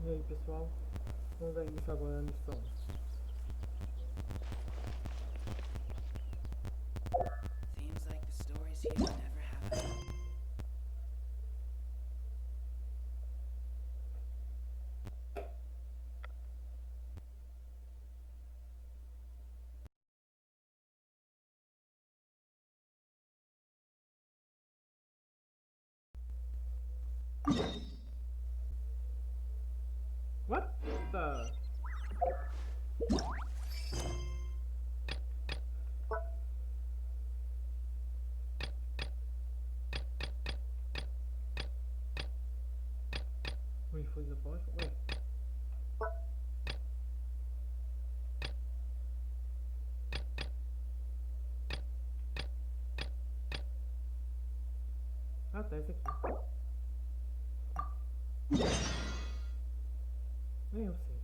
E aí pessoal, vamos dar início agora à missão. Seems like the stories here never have a... What the? Wait for the boss? Wait. Ah tá, esse aqui. Nem eu sei.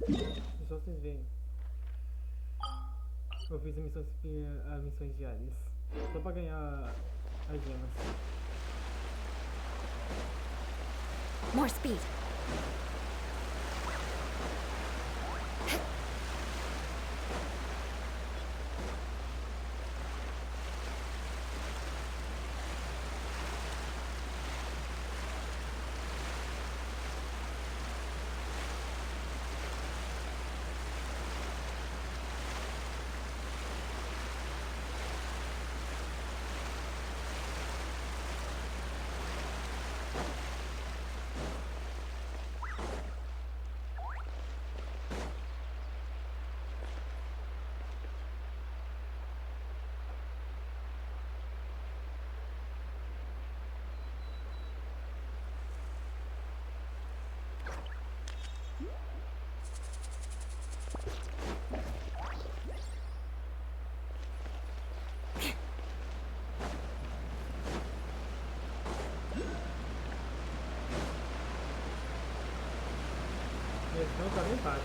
E só vocês verem. Eu fiz as missões diárias. Só pra ganhar as gemas. More speed. Esse não tá bem fácil.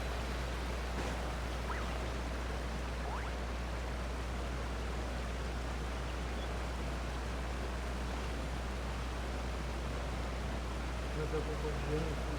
Mas eu vou corrigir aqui.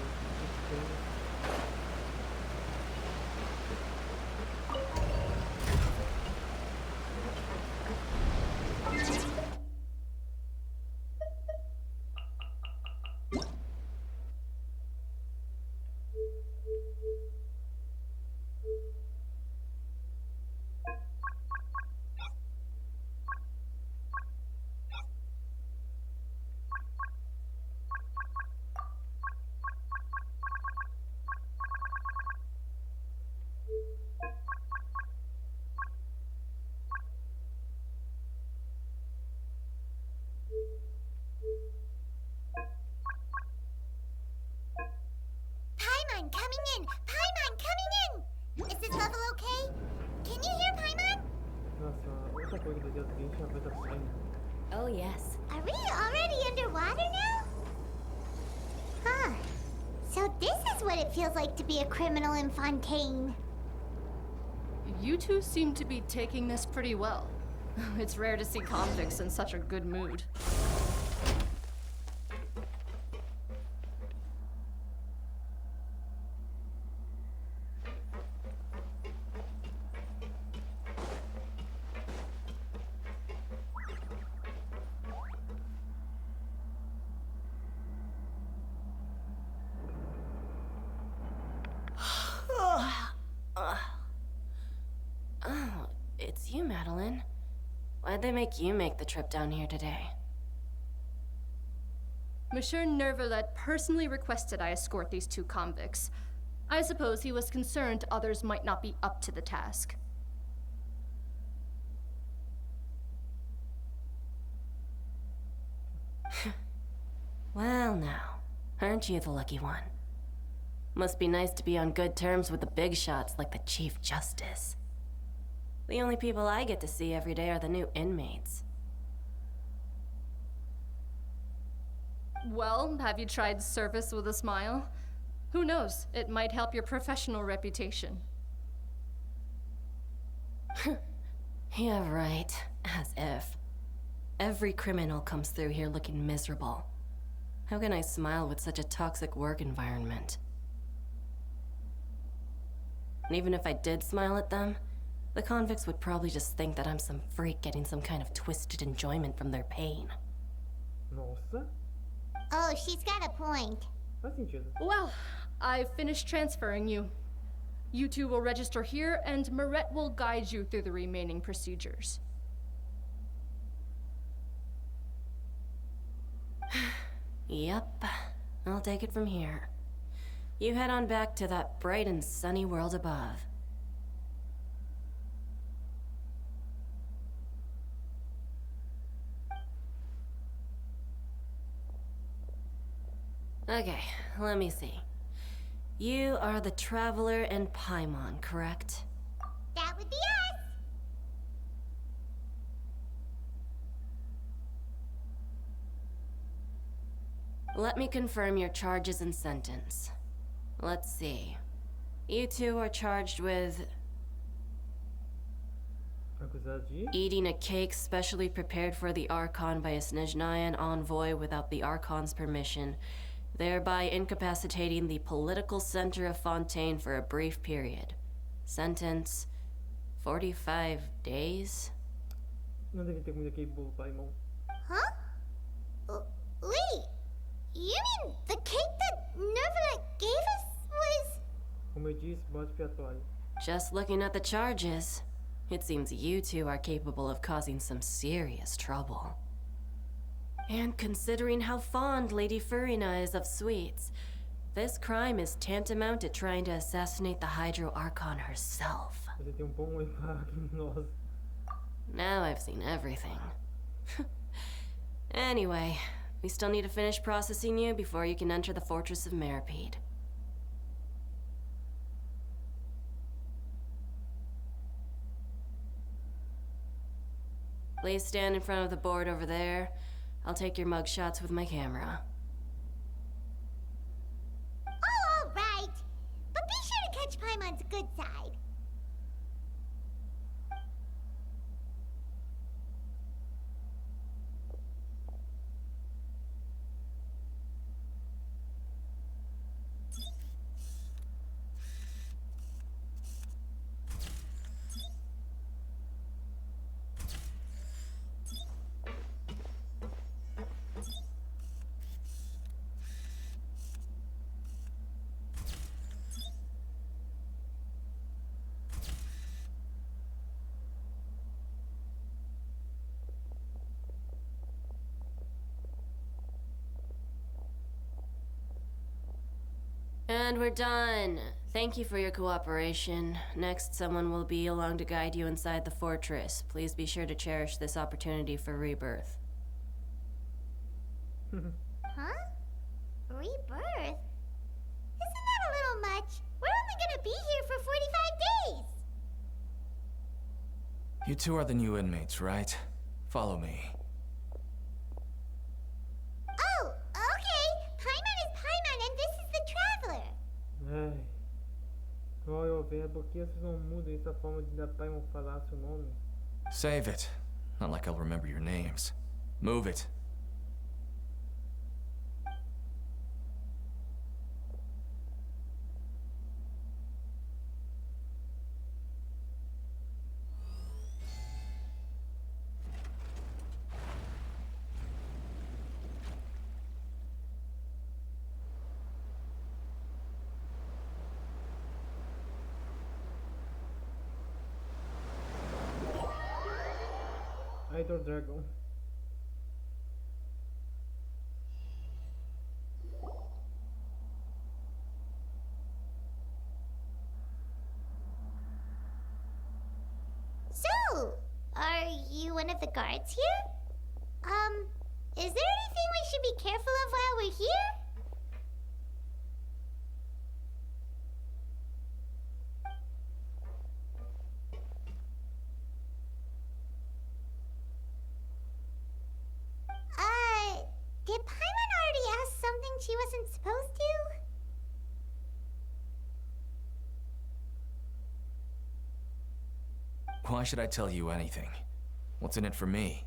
Paimon coming in! Paimon coming in! Is this level okay? Can you hear Paimon? Nossa, outra coisa que eu triste é a coisa saindo. Oh, yes. Are we already underwater now? Huh. So this is what it feels like to be a criminal in Fontaine. You two seem to be taking this pretty well. It's rare to see convicts in such a good mood. Oh, it's you, Madeline. Why'd they make you make the trip down here today? Monsieur Nervalet personally requested I escort these two convicts. I suppose he was concerned others might not be up to the task. Well, now, aren't you the lucky one? Must be nice to be on good terms with the big shots like the Chief Justice. The only people I get to see every day are the new inmates. Well, have you tried service with a smile? Who knows? It might help your professional reputation. Yeah, right. As if. Every criminal comes through here looking miserable. How can I smile with such a toxic work environment? And even if I did smile at them, the convicts would probably just think that I'm some freak getting some kind of twisted enjoyment from their pain. Nossa, Oh, she's got a point. faz sentido. Well, I've finished transferring you. You two will register here, and Marette will guide you through the remaining procedures. Yep, I'll take it from here. You head on back to that bright and sunny world above. Okay, let me see. You are the Traveler and Paimon, correct? That would be us. Let me confirm your charges and sentence. Let's see. You two are charged with Acusado de... eating a cake specially prepared for the Archon by a Snezhnayan envoy without the Archon's permission, thereby incapacitating the political center of Fontaine for a brief period. Sentence: 45 days? Não deve ter comido aquele bolo, Paimon. Huh? Wait. You mean the cake that Nervalet gave us was... Como eu disse, bode expiatório. Just looking at the charges, it seems you two are capable of causing some serious trouble. And considering how fond Lady Furina is of sweets, this crime is tantamount to trying to assassinate the Hydro Archon herself. Você tem bom olho pra Gnose. Now I've seen everything. Anyway, we still need to finish processing you before you can enter the fortress of Meropid. Please stand in front of the board over there. I'll take your mugshots with my camera. Oh, all right. But be sure to catch Paimon's good side. And we're done. Thank you for your cooperation. Next, someone will be along to guide you inside the fortress. Please be sure to cherish this opportunity for rebirth. Huh? Rebirth? Isn't that a little much? We're only gonna be here for 45 days. You two are the new inmates, right? Follow me. Oh, okay. Paimon is Paimon and this is the Traveler. Ai. Qual é o verbo? Por que vocês não mudam essa forma de dar Paimon falar seu nome? Save it. Not like I'll remember your names. Move it. Hydro Dragon. So, are you one of the guards here? Is there anything we should be careful of while we're here? Did Paimon already ask something she wasn't supposed to? Why should I tell you anything? What's in it for me?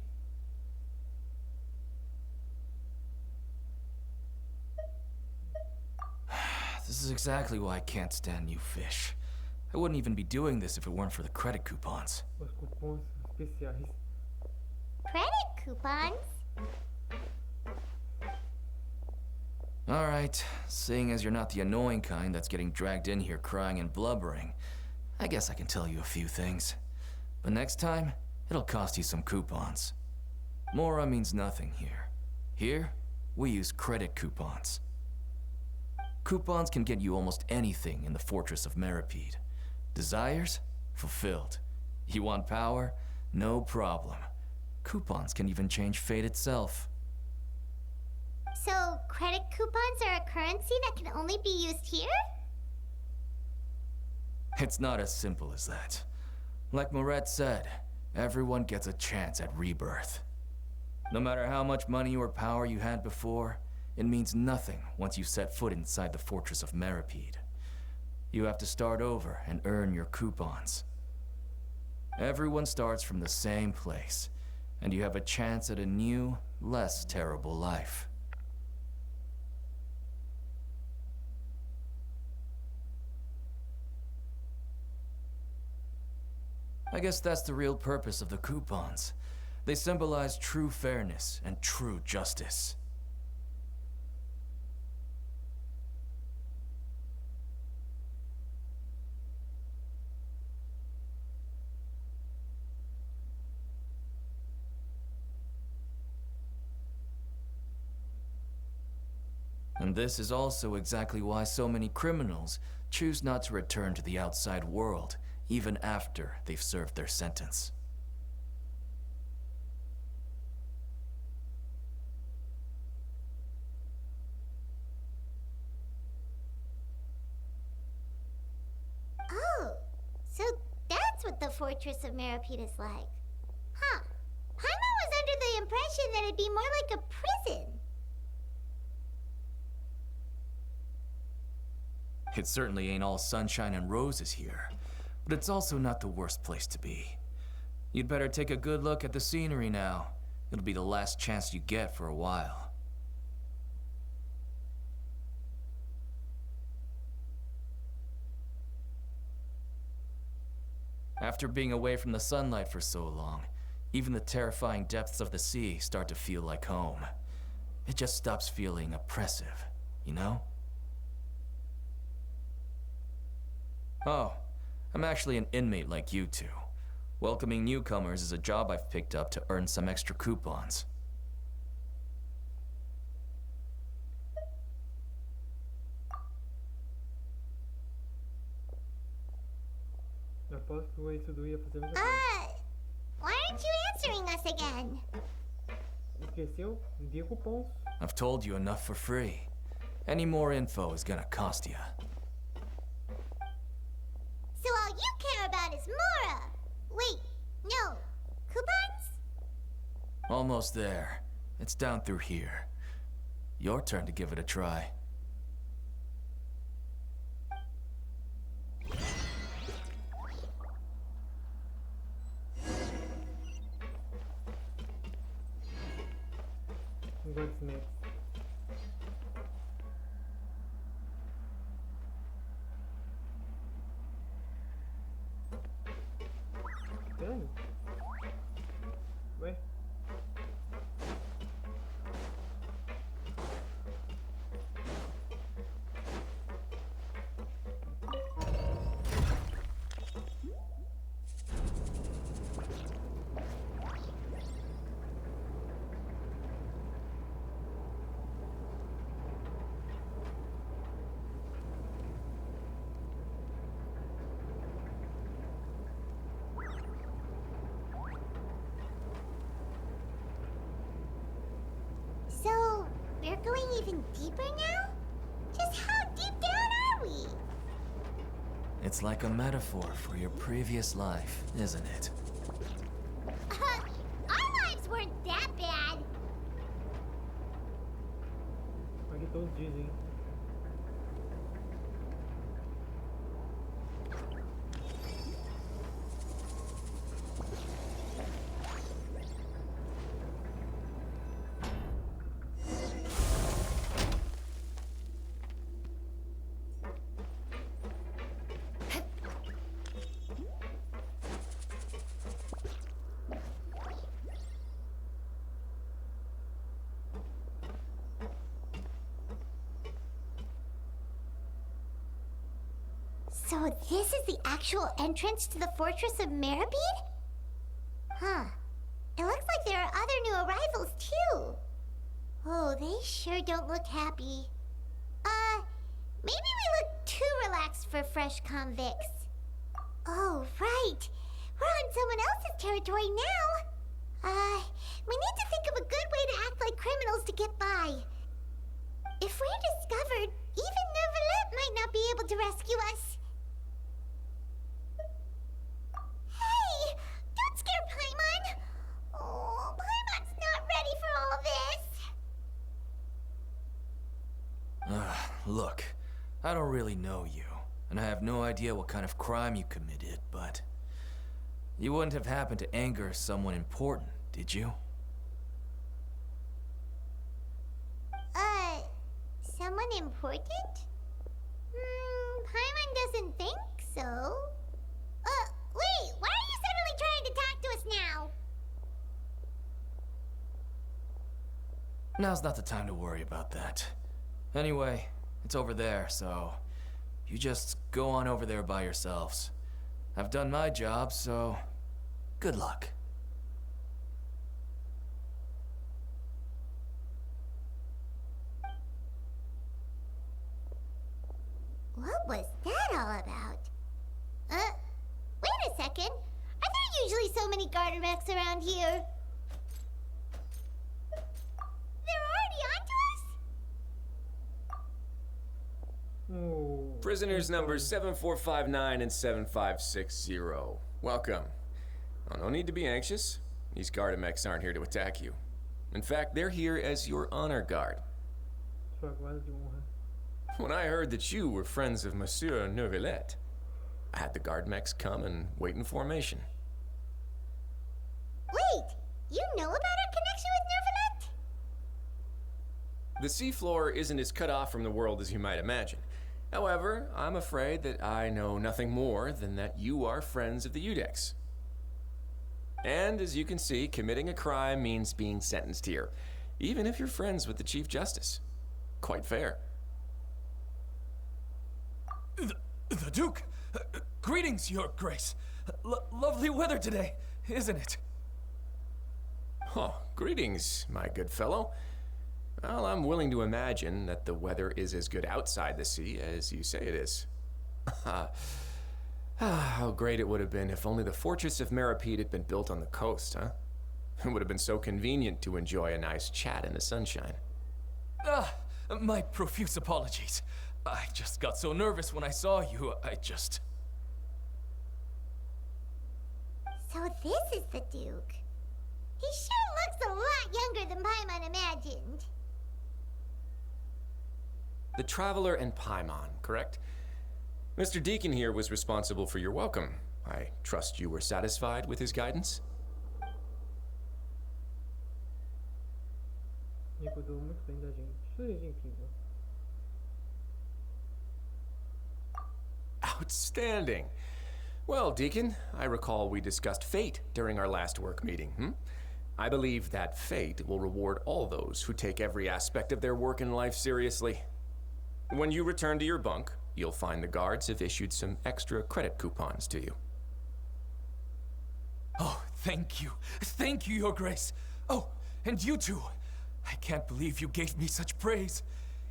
This is exactly why I can't stand you fish. I wouldn't even be doing this if it weren't for the credit coupons. Os cupons especiais. Credit coupons? Alright, seeing as you're not the annoying kind that's getting dragged in here crying and blubbering, I guess I can tell you a few things. But next time, it'll cost you some coupons. Mora means nothing here. Here, we use credit coupons. Coupons can get you almost anything in the fortress of Meropid. Desires? Fulfilled. You want power? No problem. Coupons can even change fate itself. So, credit coupons are a currency that can only be used here? It's not as simple as that. Like Moret said, everyone gets a chance at rebirth. No matter how much money or power you had before, it means nothing once you set foot inside the fortress of Meropid. You have to start over and earn your coupons. Everyone starts from the same place, and you have a chance at a new, less terrible life. I guess that's the real purpose of the coupons. They symbolize true fairness and true justice. And this is also exactly why so many criminals choose not to return to the outside world, even after they've served their sentence. Oh, so that's what the Fortress of Meropid is like. Huh. Paimon was under the impression that it'd be more like a prison. It certainly ain't all sunshine and roses here, but it's also not the worst place to be. You'd better take a good look at the scenery now. It'll be the last chance you get for a while. After being away from the sunlight for so long, even the terrifying depths of the sea start to feel like home. It just stops feeling oppressive, you know? Oh, I'm actually an inmate like you two. Welcoming newcomers is a job I've picked up to earn some extra coupons. Aposto que o Estudo ia fazer a mesma coisa. Why aren't you answering us again? Esqueceu? Envia cupons. I've told you enough for free. Any more info is gonna cost you. So all you care about is Mora! Wait, no. Coupons? Almost there. It's down through here. Your turn to give it a try. Gardemeks. Estranho. Ué? So, we're going even deeper now? Just how deep down are we? It's like a metaphor for your previous life, isn't it? Our lives weren't that bad. Aqui todos dizem. So this is the actual entrance to the fortress of Meropid? Huh. It looks like there are other new arrivals, too. Oh, they sure don't look happy. Maybe we look too relaxed for fresh convicts. Oh, right. We're on someone else's territory now. We need to think of a good way to act like criminals to get by. If we're discovered, even Neuvillette might not be able to rescue us. Hey! Don't scare Paimon! Oh, Paimon's not ready for all this. Look, I don't really know you, and I have no idea what kind of crime you committed, but you wouldn't have happened to anger someone important, did you? Someone important? Paimon doesn't think so. Wait, why are you suddenly trying to talk to us now? Now's not the time to worry about that. Anyway, it's over there, so you just go on over there by yourselves. I've done my job, so good luck. What was that all about? Wait a second. Are there usually so many Gardemeks around here? They're already onto us? Oh. Prisoners numbers 7459 and 7560. Welcome. Oh, no need to be anxious. These Gardemeks aren't here to attack you. In fact, they're here as your honor guard. Sua guarda de honra. When I heard that you were friends of Monsieur Neuvillette, I had the Gardemeks come and wait in formation. Wait, you know about our connection with Neuvillette? The seafloor isn't as cut off from the world as you might imagine. However, I'm afraid that I know nothing more than that you are friends of the Udex. And as you can see, committing a crime means being sentenced here, even if you're friends with the Chief Justice. Quite fair. The Duke! Greetings, Your Grace. Lovely weather today, isn't it? Oh, greetings, my good fellow. Well, I'm willing to imagine that the weather is as good outside the sea as you say it is. How great it would have been if only the fortress of Meropid had been built on the coast, huh? It would have been so convenient to enjoy a nice chat in the sunshine. My profuse apologies. I just got so nervous when I saw you, So this is the Duke. He sure looks a lot younger than Paimon imagined. The Traveler and Paimon, correct? Mr. Deakin here was responsible for your welcome. I trust you were satisfied with his guidance? Ele cuidou muito bem da gente. Isso é incrível. Outstanding. Well, Deakin, I recall we discussed fate during our last work meeting, I believe that fate will reward all those who take every aspect of their work in life seriously. When you return to your bunk, you'll find the guards have issued some extra credit coupons to you. Oh, thank you. Thank you, Your Grace. Oh, and you too. I can't believe you gave me such praise.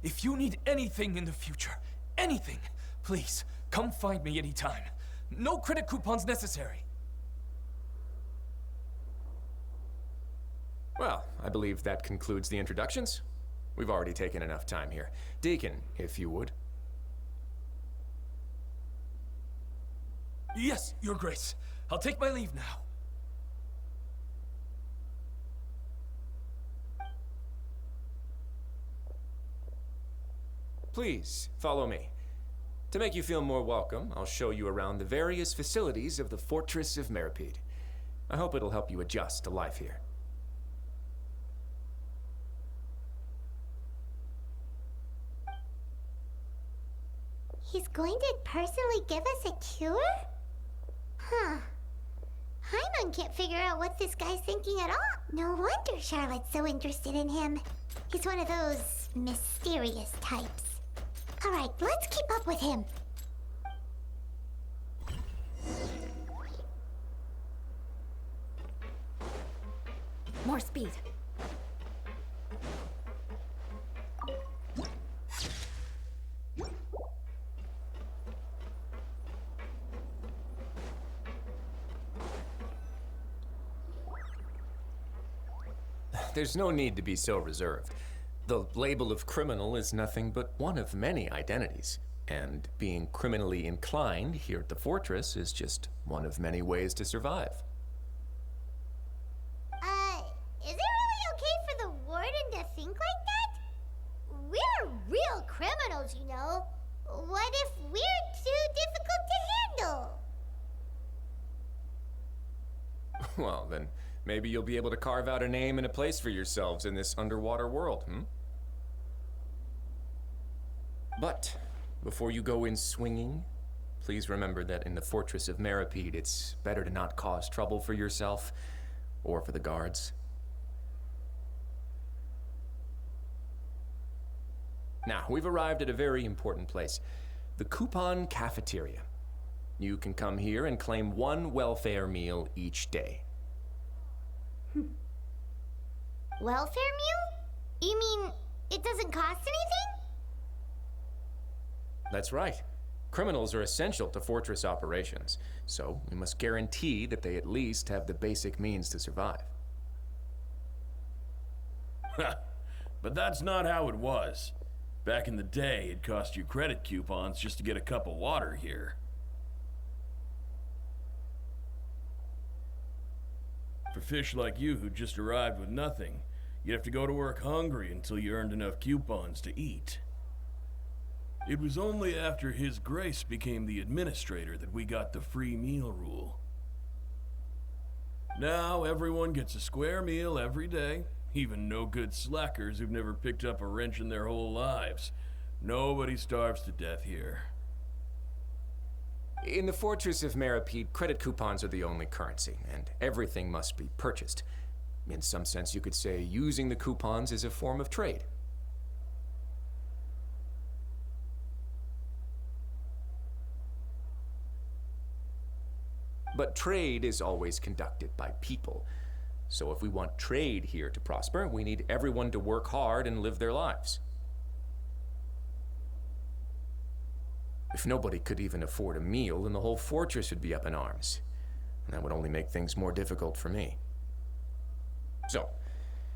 If you need anything in the future, anything, please, come find me anytime. No credit coupons necessary. Well, I believe that concludes the introductions. We've already taken enough time here. Deakin, if you would. Yes, Your Grace. I'll take my leave now. Please, follow me. To make you feel more welcome, I'll show you around the various facilities of the Fortress of Meropid. I hope it'll help you adjust to life here. He's going to personally give us a tour? Huh. Paimon can't figure out what this guy's thinking at all. No wonder Charlotte's so interested in him. He's one of those mysterious types. All right, let's keep up with him. More speed. There's no need to be so reserved. The label of criminal is nothing but one of many identities. And being criminally inclined here at the fortress is just one of many ways to survive. Is it really okay for the warden to think like that? We're real criminals, you know. What if we're too difficult to handle? Well, then maybe you'll be able to carve out a name and a place for yourselves in this underwater world, But before you go in swinging, please remember that in the fortress of Meropid, it's better to not cause trouble for yourself or for the guards. Now, we've arrived at a very important place, the Coupon Cafeteria. You can come here and claim one welfare meal each day. Welfare meal? You mean it doesn't cost anything? That's right. Criminals are essential to fortress operations, so we must guarantee that they at least have the basic means to survive. But that's not how it was. Back in the day, it cost you credit coupons just to get a cup of water here. For fish like you who just arrived with nothing, you'd have to go to work hungry until you earned enough coupons to eat. It was only after His Grace became the administrator that we got the free meal rule. Now everyone gets a square meal every day, even no-good slackers who've never picked up a wrench in their whole lives. Nobody starves to death here. In the fortress of Meropid, credit coupons are the only currency, and everything must be purchased. In some sense, you could say using the coupons is a form of trade. But trade is always conducted by people. So if we want trade here to prosper, we need everyone to work hard and live their lives. If nobody could even afford a meal, then the whole fortress would be up in arms. And that would only make things more difficult for me. So,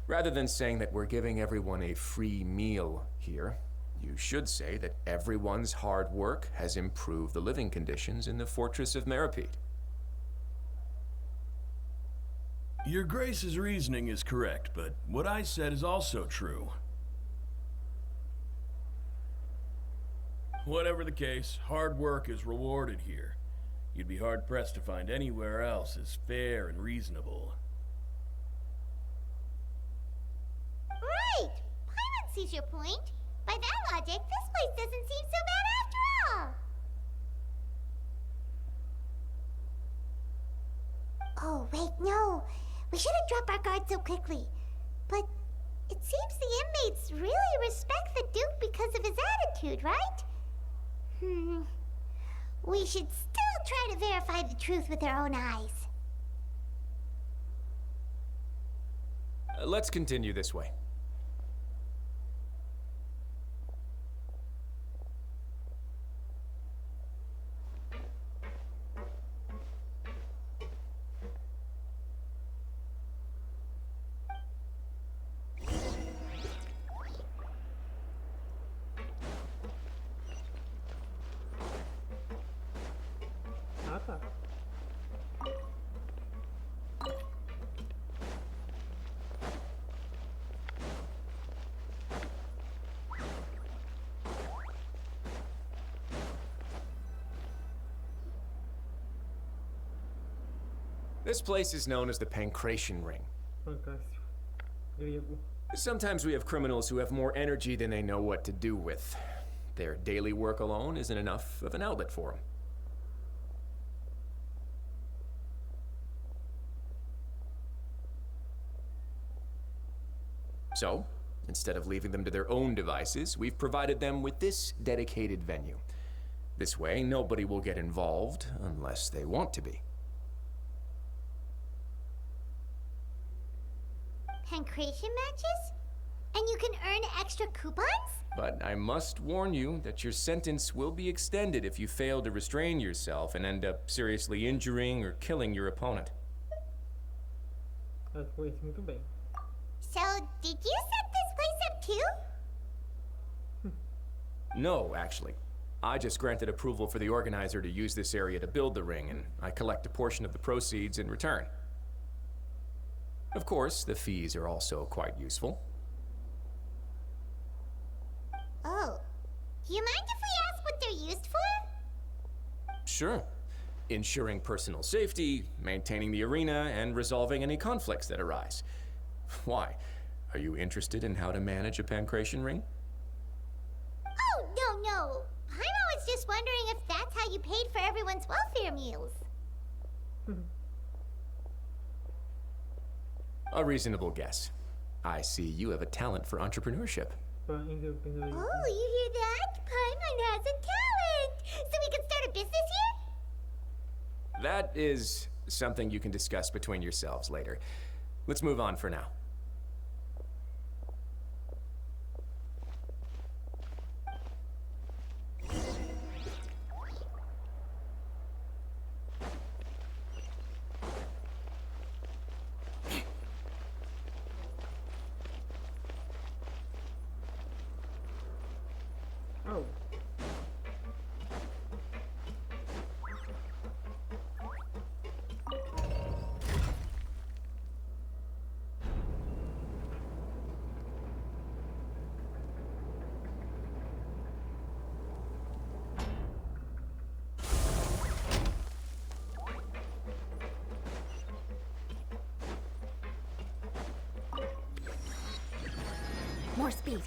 rather than saying that we're giving everyone a free meal here, you should say that everyone's hard work has improved the living conditions in the fortress of Meropid. Your Grace's reasoning is correct, but what I said is also true. Whatever the case, hard work is rewarded here. You'd be hard-pressed to find anywhere else as fair and reasonable. Right! Paimon sees your point. By that logic, this place doesn't seem so bad after all. Oh, wait, no. We shouldn't drop our guard so quickly. But it seems the inmates really respect the Duke because of his attitude, right? We should still try to verify the truth with our own eyes. Let's continue this way. Ah, tá. This place is known as the Pancration Ring. Fantástico. Grego. Sometimes we have criminals who have more energy than they know what to do with. Their daily work alone isn't enough of an outlet for them. So, instead of leaving them to their own devices, we've provided them with this dedicated venue. This way, nobody will get involved unless they want to be. pancration matches? And you can earn extra coupons? But I must warn you that your sentence will be extended if you fail to restrain yourself and end up seriously injuring or killing your opponent. Ela conhece muito bem. So, did you set this place up too? No, actually. I just granted approval for the organizer to use this area to build the ring, and I collect a portion of the proceeds in return. Of course, the fees are also quite useful. Oh. Do you mind if we ask what they're used for? Sure. Ensuring personal safety, maintaining the arena, and resolving any conflicts that arise. Why? Are you interested in how to manage a pancration ring? Oh, no. Paimon was just wondering if that's how you paid for everyone's welfare meals. A reasonable guess. I see you have a talent for entrepreneurship. Pra entrepreneurialismo. Oh, you hear that? Paimon has a talent! So we can start a business here? That is something you can discuss between yourselves later. Let's move on for now. Oh. More speed.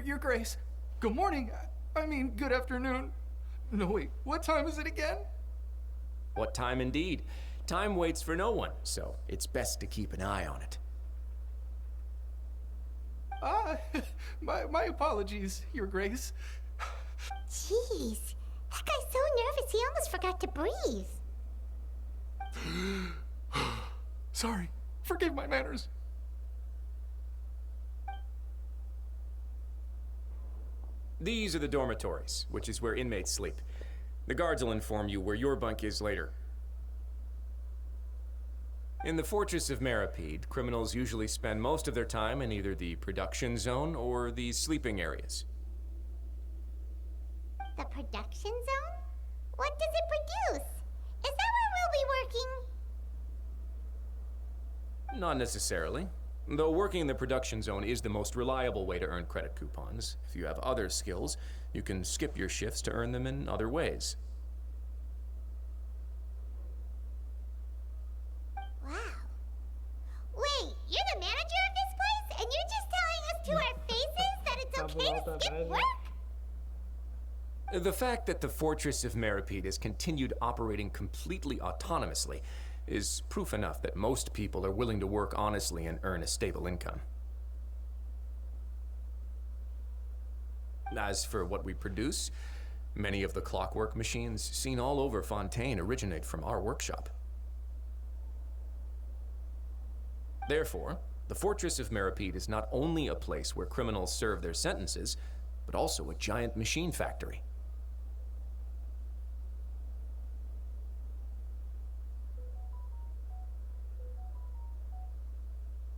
Your Grace. Good morning. I mean, good afternoon. No, wait, what time is it again? What time indeed? Time waits for no one, so it's best to keep an eye on it. My apologies, Your Grace. Jeez. That guy's so nervous he almost forgot to breathe. Sorry. Forgive my manners. These are the dormitories, which is where inmates sleep. The guards will inform you where your bunk is later. In the fortress of Meropid, criminals usually spend most of their time in either the production zone or the sleeping areas. The production zone? What does it produce? Is that where we'll be working? Not necessarily. Though working in the production zone is the most reliable way to earn credit coupons. If you have other skills, you can skip your shifts to earn them in other ways. Wow. Wait, you're the manager of this place? And you're just telling us to our faces that it's okay to skip work? The fact that the fortress of Meropid has continued operating completely autonomously is proof enough that most people are willing to work honestly and earn a stable income. As for what we produce, many of the clockwork machines seen all over Fontaine originate from our workshop. Therefore, the Fortress of Meropid is not only a place where criminals serve their sentences, but also a giant machine factory.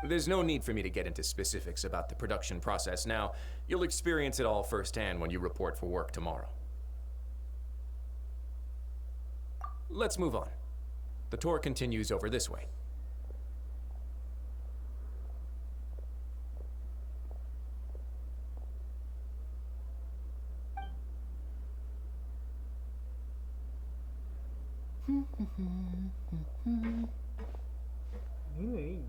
There's no need for me to get into specifics about the production process now. You'll experience it all firsthand when you report for work tomorrow. Let's move on. The tour continues over this way. Hey.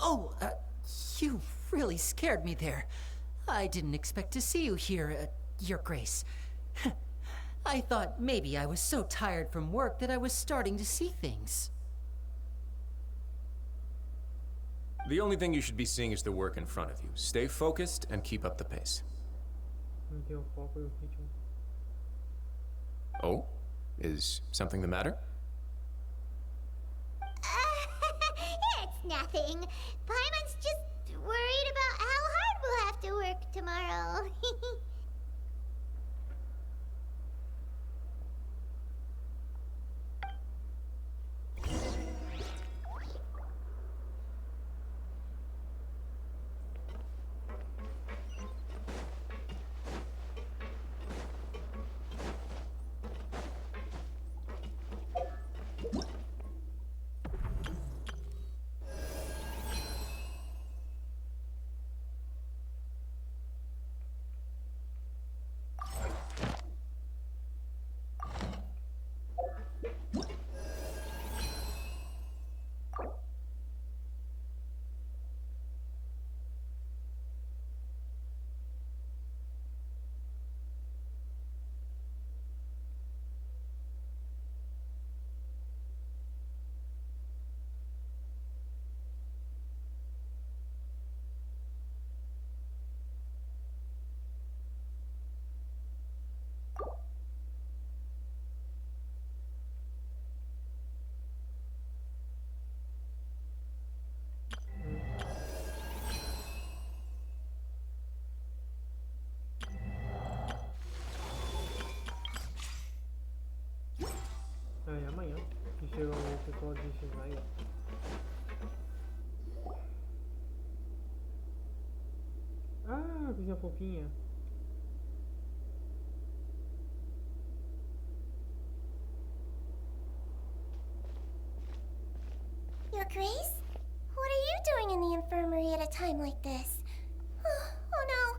Oh, you really scared me there. I didn't expect to see you here, Your Grace. I thought maybe I was so tired from work that I was starting to see things. The only thing you should be seeing is the work in front of you. Stay focused and keep up the pace. Manter o foco e o ritmo. Oh? Is something the matter? It's nothing. Paimon's just worried about how hard we'll have to work tomorrow. É amanhã que chega o pessoal de chegarem. Ah, coisinha fofinha. Your Grace? What are you doing in the infirmary at a time like this? Oh no,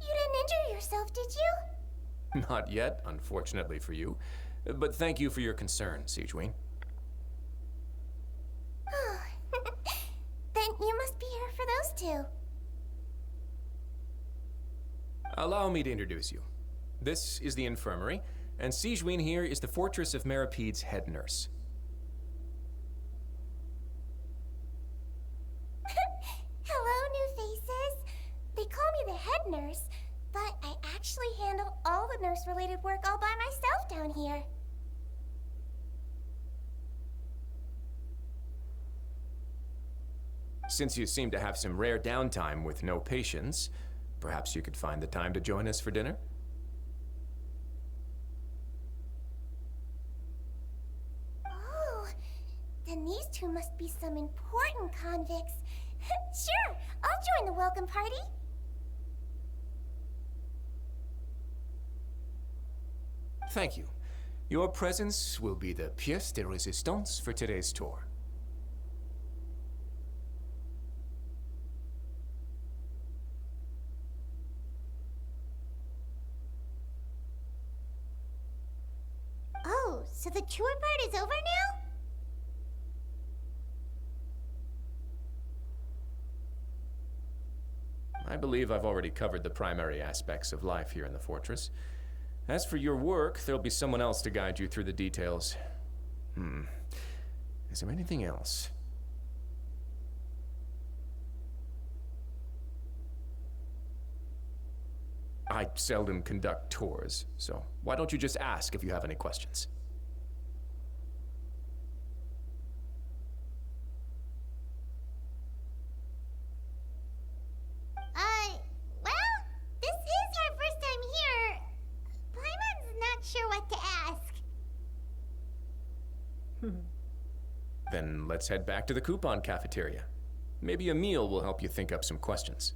you didn't injure yourself, did you? Not yet, unfortunately for you. But thank you for your concern, Sigewin. Then you must be here for those two. Allow me to introduce you. This is the infirmary, and Sigewin here is the Fortress of Meropid's head nurse. Hello, new faces. They call me the head nurse, but I actually handle all the nurse-related work all by myself down here. Since you seem to have some rare downtime with no patients, perhaps you could find the time to join us for dinner? Oh, then these two must be some important convicts. Sure, I'll join the welcome party. Thank you. Your presence will be the pièce de résistance for today's tour. Oh, so the tour part is over now? I believe I've already covered the primary aspects of life here in the fortress. As for your work, there'll be someone else to guide you through the details. Is there anything else? I seldom conduct tours, so why don't you just ask if you have any questions? Well, this is our first time here. Paimon's not sure what to ask. Then let's head back to the coupon cafeteria. Maybe a meal will help you think up some questions.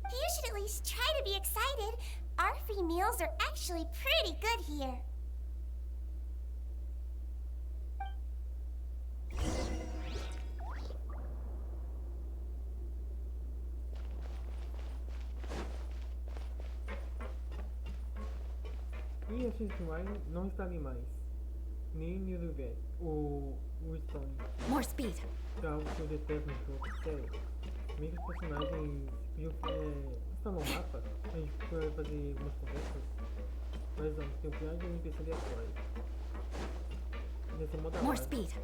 You should at least try to be excited. Our free meals are actually pretty good here. E a X não está ali mais. nem Nilligan, o Stone. More speed. Que é algo que eu detesto no jogo, sério. Meio que os personagens estão no mapa, a gente pode fazer algumas conversas. Mas não, tem um pior de NPC aleatório. Nesse modo More speed.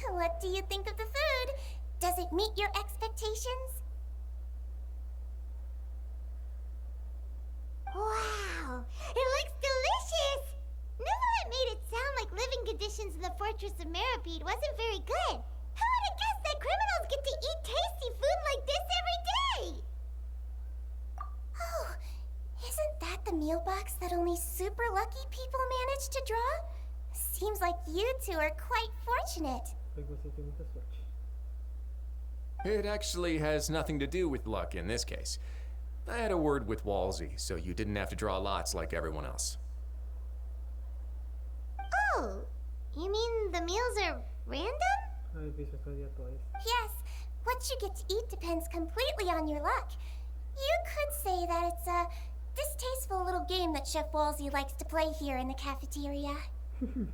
What do you think of the food? Does it meet your expectations? Wow, it looks delicious! Nuvalet made it sound like living conditions in the fortress of Meropid wasn't very good. Who would have guessed that criminals get to eat tasty food like this every day? Oh, isn't that the meal box that only super lucky people manage to draw? Seems like you two are quite fortunate. Você tem muita sorte. It actually has nothing to do with luck in this case. I had a word with Wriothesley, so you didn't have to draw lots like everyone else. Oh, you mean the meals are random? Refeições aleatórias. Yes, what you get to eat depends completely on your luck. You could say that it's a distasteful little game that Chef Wriothesley likes to play here in the cafeteria. Paimon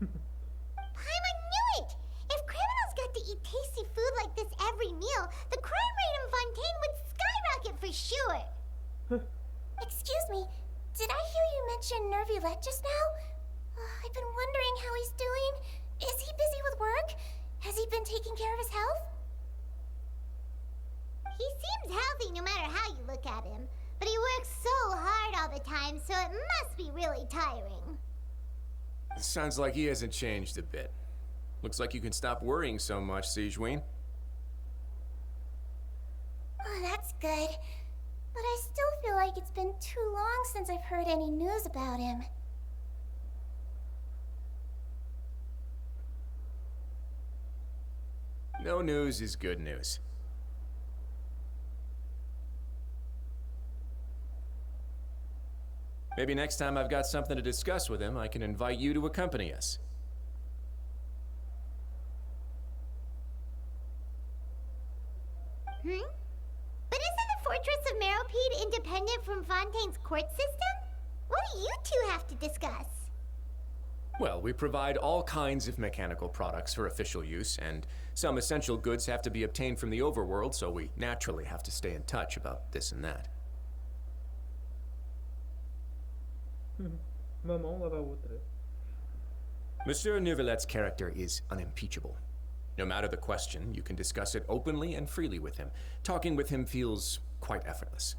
knew it! If criminals got to eat tasty food like this every meal, the crime rate in Fontaine would skyrocket for sure. Excuse me, did I hear you mention Nervulette just now? I've been wondering how he's doing. Is he busy with work? Has he been taking care of his health? He seems healthy no matter how you look at him, but he works so hard all the time, so it must be really tiring. Sounds like he hasn't changed a bit. Looks like you can stop worrying so much, Sigewinne. Oh, that's good. But I still feel like it's been too long since I've heard any news about him. No news is good news. Maybe next time I've got something to discuss with him, I can invite you to accompany us. But isn't the Fortress of Meropid independent from Fontaine's court system? What do you two have to discuss? Well, we provide all kinds of mechanical products for official use, and some essential goods have to be obtained from the overworld, so we naturally have to stay in touch about this and that. Uma mão lava a outra. Monsieur Nervulet's character is unimpeachable. No matter the question, you can discuss it openly and freely with him. Talking with him feels quite effortless.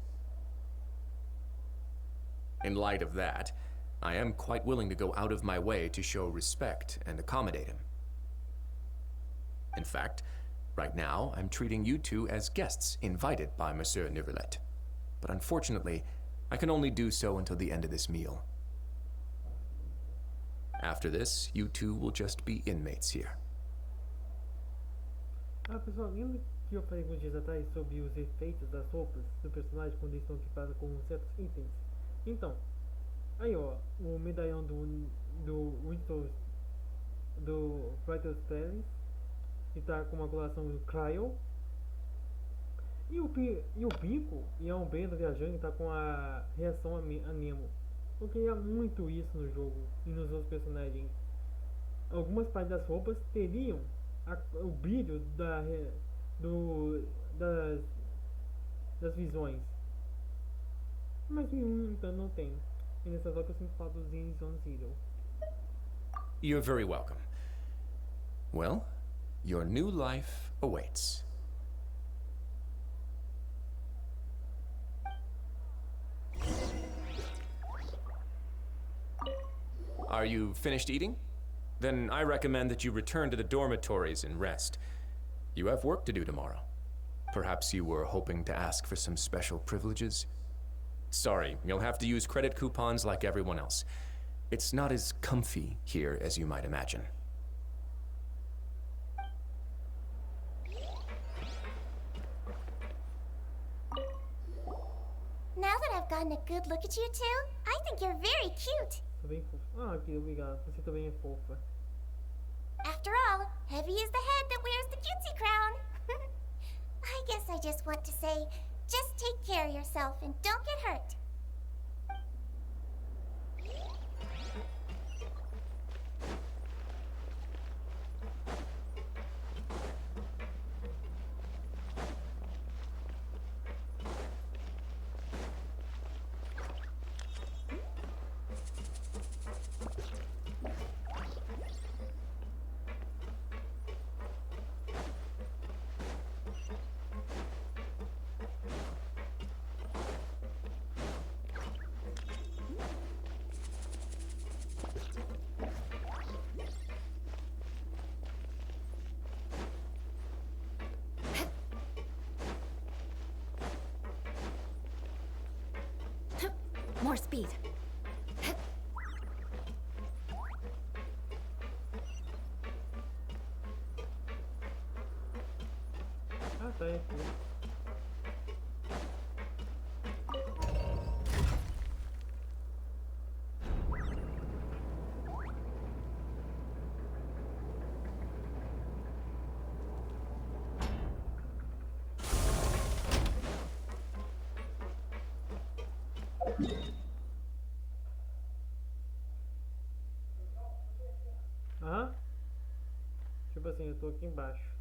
In light of that, I am quite willing to go out of my way to show respect and accommodate him. In fact, right now, I'm treating you two as guests invited by Monsieur Nervulet. But unfortunately, I can only do so until the end of this meal. After this, you two will just be inmates here. Ah, pessoal, lembra que eu falei alguns dias atrás sobre os efeitos das roupas do personagem quando eles estão equipados com certos itens? Então, aí ó, o medalhão do Wriothesley, que tá com uma coloração do Cryo, e o bico e a ombreira do Viajante tá com a reação a Nemo. Eu queria muito isso no jogo e nos outros personagens. Algumas partes das roupas teriam o brilho das visões, mas nenhum então não tem. E nessas horas eu sempre falo dos Zines on Zero. You're very welcome. Well, your new life awaits. Are you finished eating? Then I recommend that you return to the dormitories and rest. You have work to do tomorrow. Perhaps you were hoping to ask for some special privileges? Sorry, you'll have to use credit coupons like everyone else. It's not as comfy here as you might imagine. Now that I've gotten a good look at you two, I think you're very cute. Tô bem fofa. Ah, aqui, obrigado. Você também é fofa. After all, heavy is the head that wears the cutesy crown. I guess I just want to say, just take care of yourself and don't get hurt. More speed. Ah, tá aí. Aham. Tipo assim, eu tô aqui embaixo.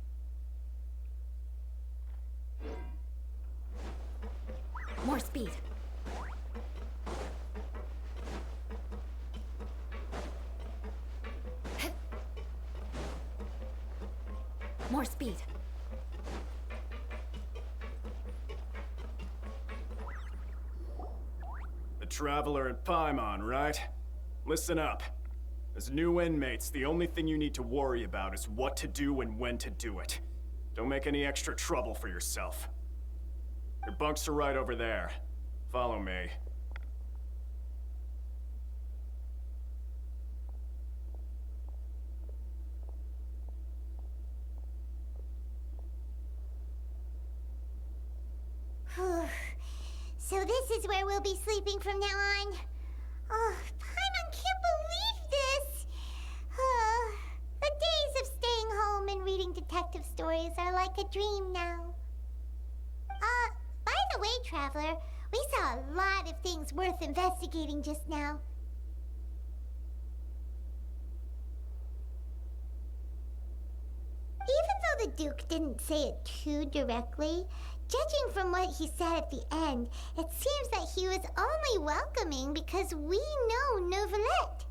More speed. More speed. The traveler at Paimon, right? Listen up. As new inmates, the only thing you need to worry about is what to do and when to do it. Don't make any extra trouble for yourself. Your bunks are right over there. Follow me. So this is where we'll be sleeping from now on. Oh, Paimon can't believe this! The days of staying home and reading detective stories are like a dream now. By the way, Traveler, we saw a lot of things worth investigating just now. Even though the Duke didn't say it too directly, judging from what he said at the end, it seems that he was only welcoming because we know Neuvillette.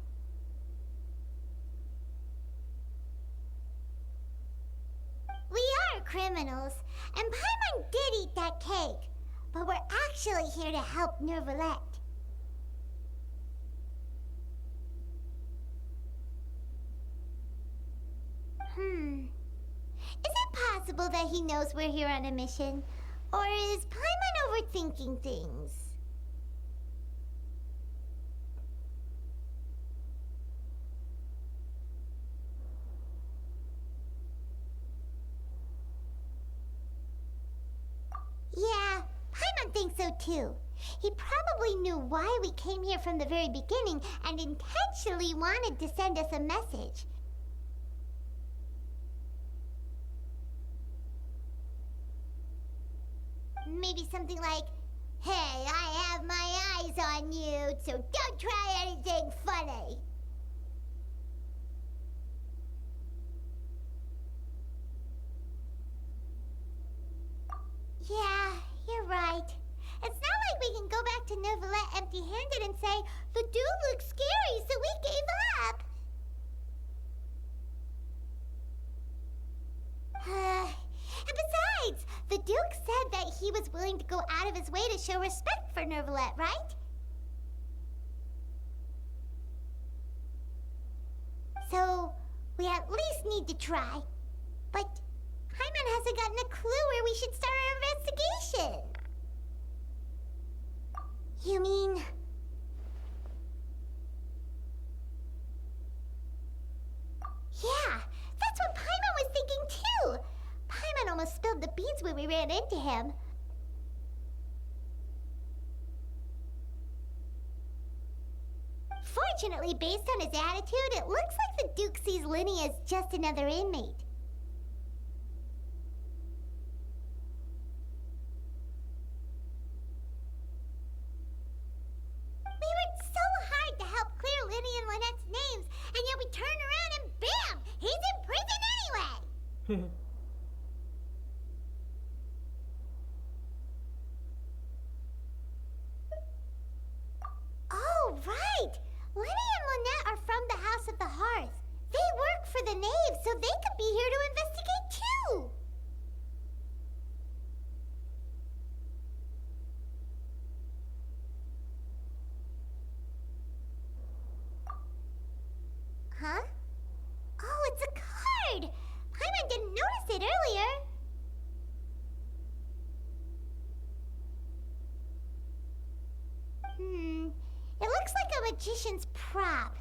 We are criminals, and Paimon did eat that cake, but we're actually here to help Neuvillette. Is it possible that he knows we're here on a mission? Or is Paimon overthinking things? Yeah, Paimon thinks so too. He probably knew why we came here from the very beginning and intentionally wanted to send us a message. Maybe something like, "Hey, I have my eyes on you, so don't try anything funny." Yeah, you're right. It's not like we can go back to Neuvillette empty-handed and say, "The dude looks scary, so we gave up." And besides, the Duke said that he was willing to go out of his way to show respect for Neuvillette, right? So, we at least need to try. But Paimon hasn't gotten a clue where we should start our investigation. You mean... Yeah, that's what Paimon was thinking too. Paimon almost spilled the beans when we ran into him. Unfortunately, based on his attitude, it looks like the Duke sees Linny as just another inmate. We worked so hard to help clear Linny and Lynette's names, and yet we turn around and bam! He's in prison anyway! Oh, right! Linny and Lynette are from the House of the Hearth. They work for the Knave, so they could be here to investigate too! Huh? Oh, it's a card! Paimon didn't notice it earlier. It looks like a magician's prop.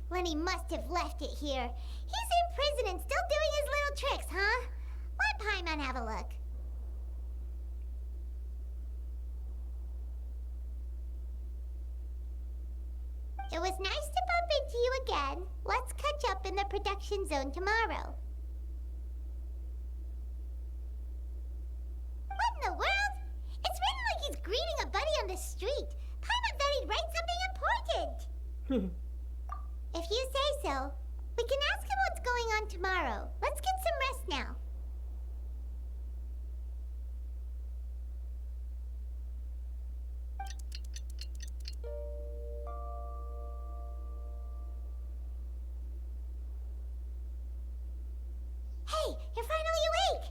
Lenny must have left it here. He's in prison and still doing his little tricks, huh? Let Paimon have a look. It was nice to bump into you again. Let's catch up in the production zone tomorrow. What in the world? It's written like he's greeting a buddy on the street. Paimon thought he'd write something important. If you say so, we can ask him what's going on tomorrow. Let's get some rest now. Hey, you're finally awake!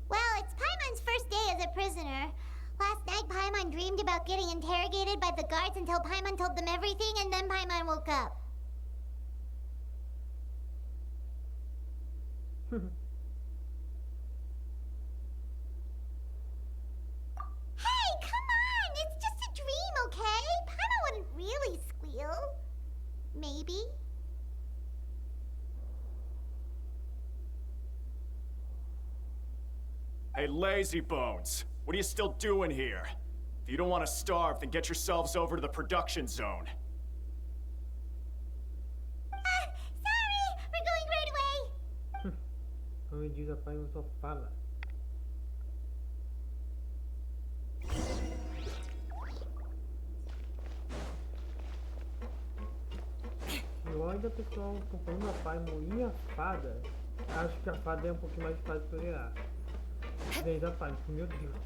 Well, it's Paimon's first day as a prisoner. Last night, Paimon dreamed about getting interrogated by the guards until Paimon told them everything, and then Paimon woke up. Hey, come on! It's just a dream, okay? Paimon wouldn't really squeal. Maybe. Hey, lazy bones. What are you still doing here? If you don't want to starve, then get yourselves over to the production zone. Sorry! We're going right away! Como diz a Paimon, só fala. E olha, pessoal, comparando a Paimon e a fada, acho que a fada é um pouquinho mais fácil de tolerar. Desde a Paimon, meu Deus.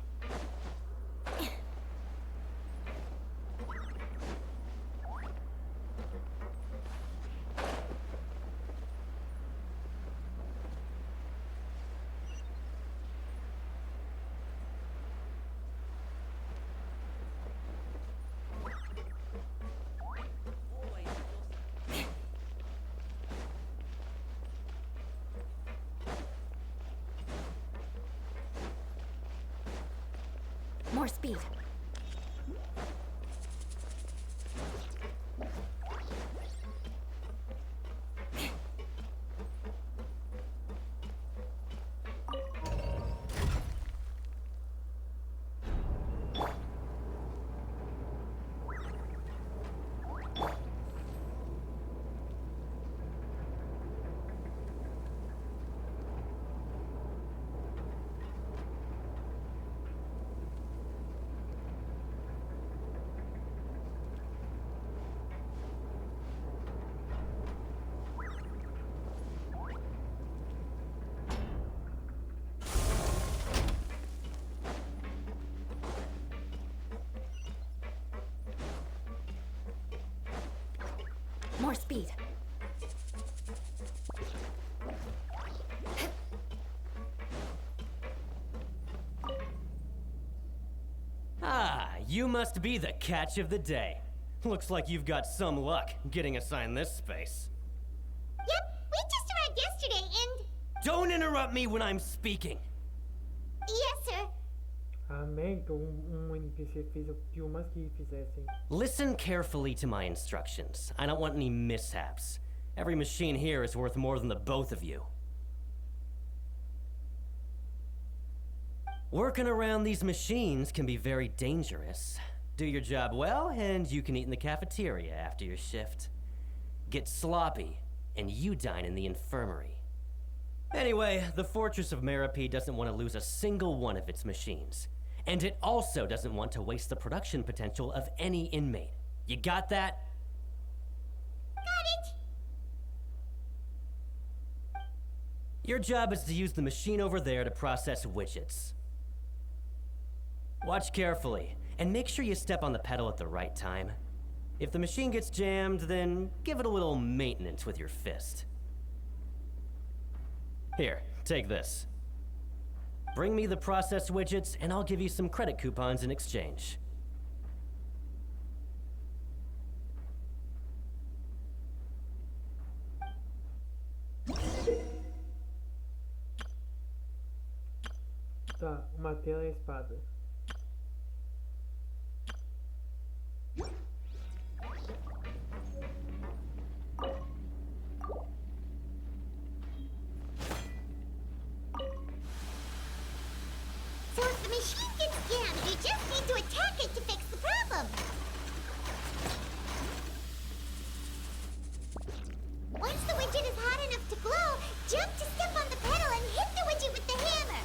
More speed. More speed. Ah, you must be the catch of the day. Looks like you've got some luck getting assigned this space. Yep, we just arrived yesterday and... Don't interrupt me when I'm speaking. Yes, sir. Amém, que NPC fez o que eu mais que fizessem. Listen carefully to my instructions. I don't want any mishaps. Every machine here is worth more than the both of you. Working around these machines can be very dangerous. Do your job well, and you can eat in the cafeteria after your shift. Get sloppy, and you dine in the infirmary. Anyway, the Fortress of Meropid doesn't want to lose a single one of its machines. And it also doesn't want to waste the production potential of any inmate. You got that? Got it. Your job is to use the machine over there to process widgets. Watch carefully, and make sure you step on the pedal at the right time. If the machine gets jammed, then give it a little maintenance with your fist. Here, take this. Bring me the processed widgets, and I'll give you some credit coupons in exchange. Tá, uma tela e a espada. So if the machine gets jammed, you just need to attack it to fix the problem. Once the widget is hot enough to glow, jump to step on the pedal and hit the widget with the hammer.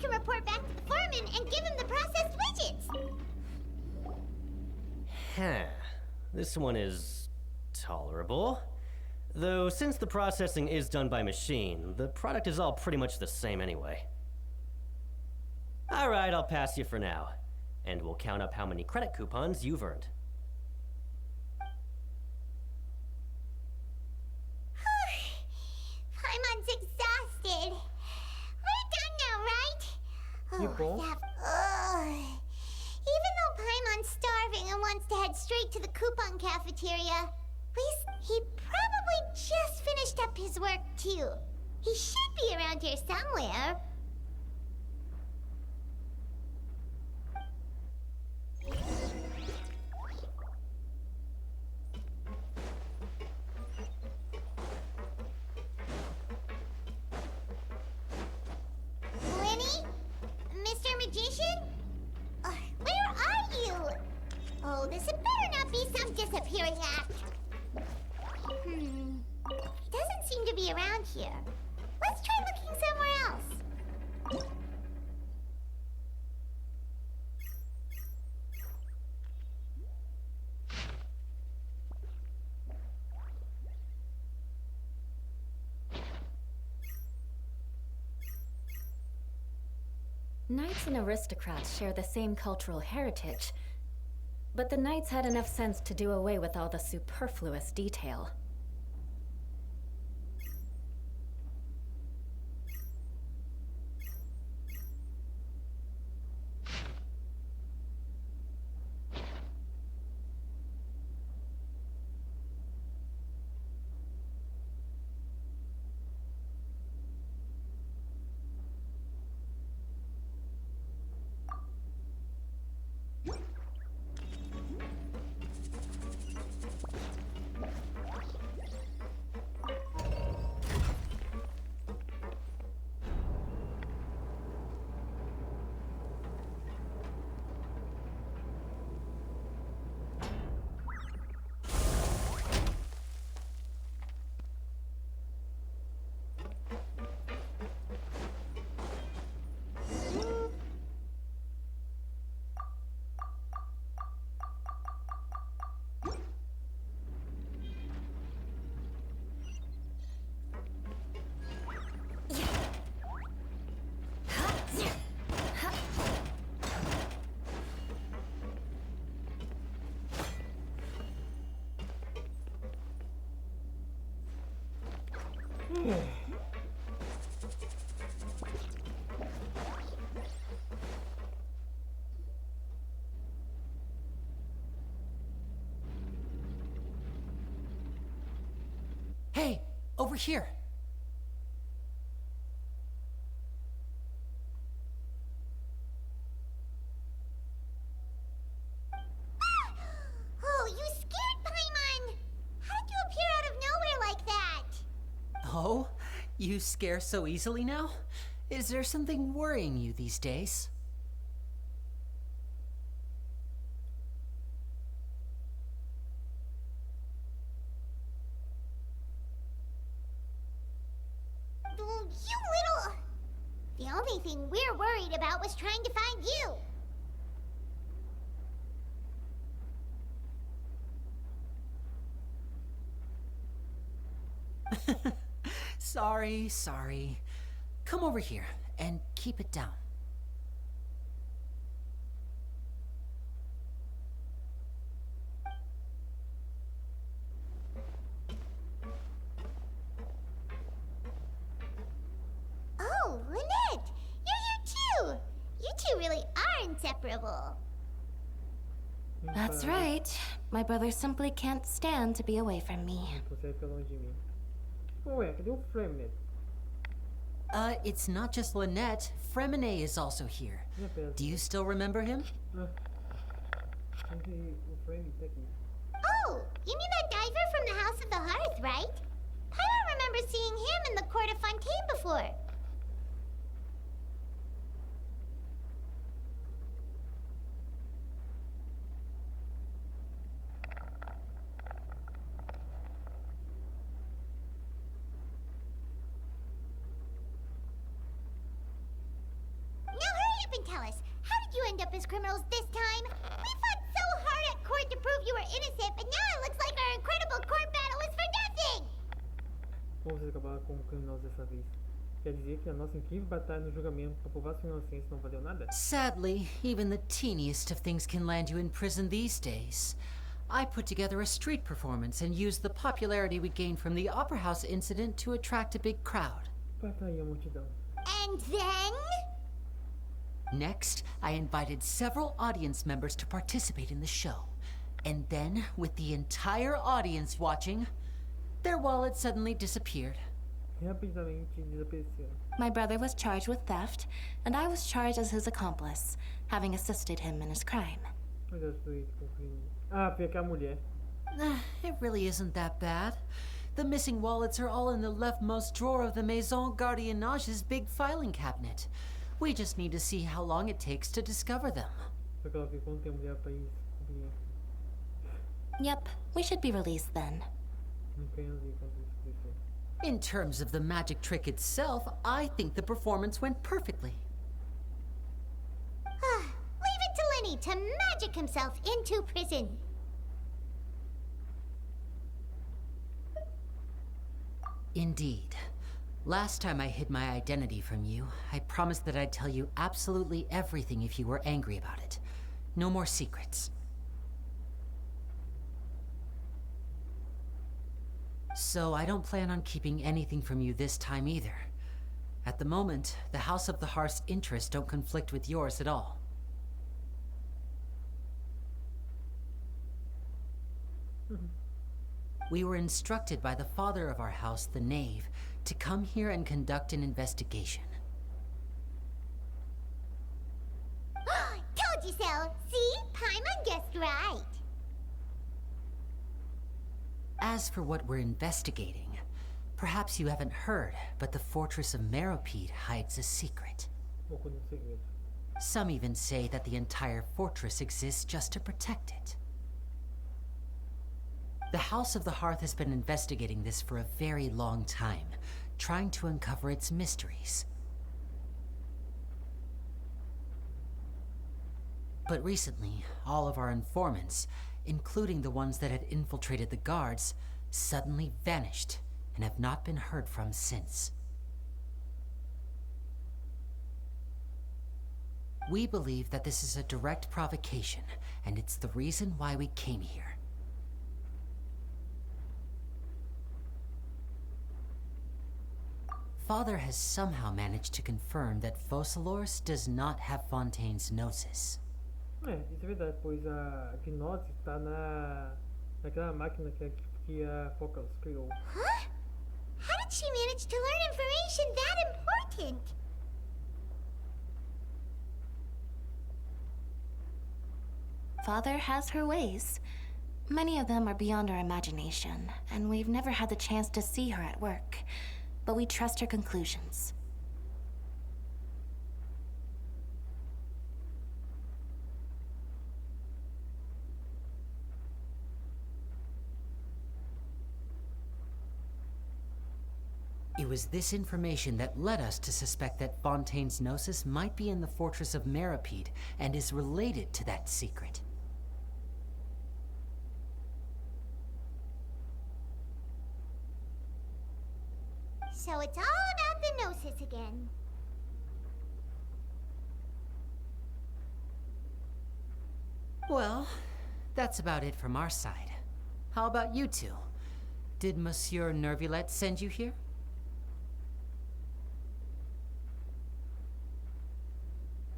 Report back to the foreman and give him the processed widgets. Huh. This one is tolerable. Though since the processing is done by machine, the product is all pretty much the same anyway. All right, I'll pass you for now. And we'll count up how many credit coupons you've earned. Paimon's exhausted. We're done now, right? You both? Even though Paimon's starving and wants to head straight to the coupon cafeteria, at least he probably just finished up his work too. He should be around here somewhere. Where are you? Oh, this had better not be some disappearing act. He doesn't seem to be around here. Let's try looking somewhere else. Knights and aristocrats share the same cultural heritage, but the knights had enough sense to do away with all the superfluous detail. Hey, over here. Oh, you scared Paimon! How did you appear out of nowhere like that? Oh, you scare so easily now? Is there something worrying you these days? You little... The only thing we're worried about was trying to find you. Sorry. Come over here and keep it down. Oh, Lynette! You're here too! You two really are inseparable. That's right. My brother simply can't stand to be away from me. Você fica longe de mim. Ué, cadê o Fremnet? It's not just Lynette. Fremine is also here. Do you still remember him? O Fremnet tá aqui. Oh, you mean that diver from the House of the Hearth, right? I don't remember seeing him in the Court of Fontaine before. And tell us, how did you end up as criminals this time? We fought so hard at court to prove you were innocent, but now it looks like our incredible court battle is for nothing! Como vocês acabaram como criminosos dessa vez? Quer dizer que a nossa incrível batalha no julgamento para provar sua inocência não valeu nada? Sadly, even the teeniest of things can land you in prison these days. I put together a street performance and used the popularity we gained from the Opera House incident to attract a big crowd. Para atrair a multidão. And then? Next, I invited several audience members to participate in the show. And then, with the entire audience watching, their wallet suddenly disappeared. Rapidamente desapareceu. My brother was charged with theft, and I was charged as his accomplice, having assisted him in his crime. Ah, foi aquela mulher. It really isn't that bad. The missing wallets are all in the leftmost drawer of the Maison Gardemaks's big filing cabinet. We just need to see how long it takes to discover them. Yep, we should be released then. In terms of the magic trick itself, I think the performance went perfectly. Leave it to Lenny to magic himself into prison. Indeed. Last time I hid my identity from you, I promised that I'd tell you absolutely everything if you were angry about it. No more secrets. So I don't plan on keeping anything from you this time either. At the moment, the House of the Hearth's interests don't conflict with yours at all. We were instructed by the father of our house, the Knave, to come here and conduct an investigation. Told you so! See? Paimon guessed right. As for what we're investigating, perhaps you haven't heard, but the fortress of Meropid hides a secret. Some even say that the entire fortress exists just to protect it. The House of the Hearth has been investigating this for a very long time, trying to uncover its mysteries. But recently, all of our informants, including the ones that had infiltrated the guards, suddenly vanished and have not been heard from since. We believe that this is a direct provocation, and it's the reason why we came here. Father has somehow managed to confirm that Fossilors does not have Fontaine's Gnosis. Isso é verdade, pois a Gnose está naquela máquina que a Focals criou. Huh? How did she manage to learn information that important? Father has her ways. Many of them are beyond our imagination, and we've never had the chance to see her at work. But we trust her conclusions. It was this information that led us to suspect that Fontaine's Gnosis might be in the fortress of Meropid and is related to that secret. So it's all about the Gnosis again. Well, that's about it from our side. How about you two? Did Monsieur Nervulette send you here?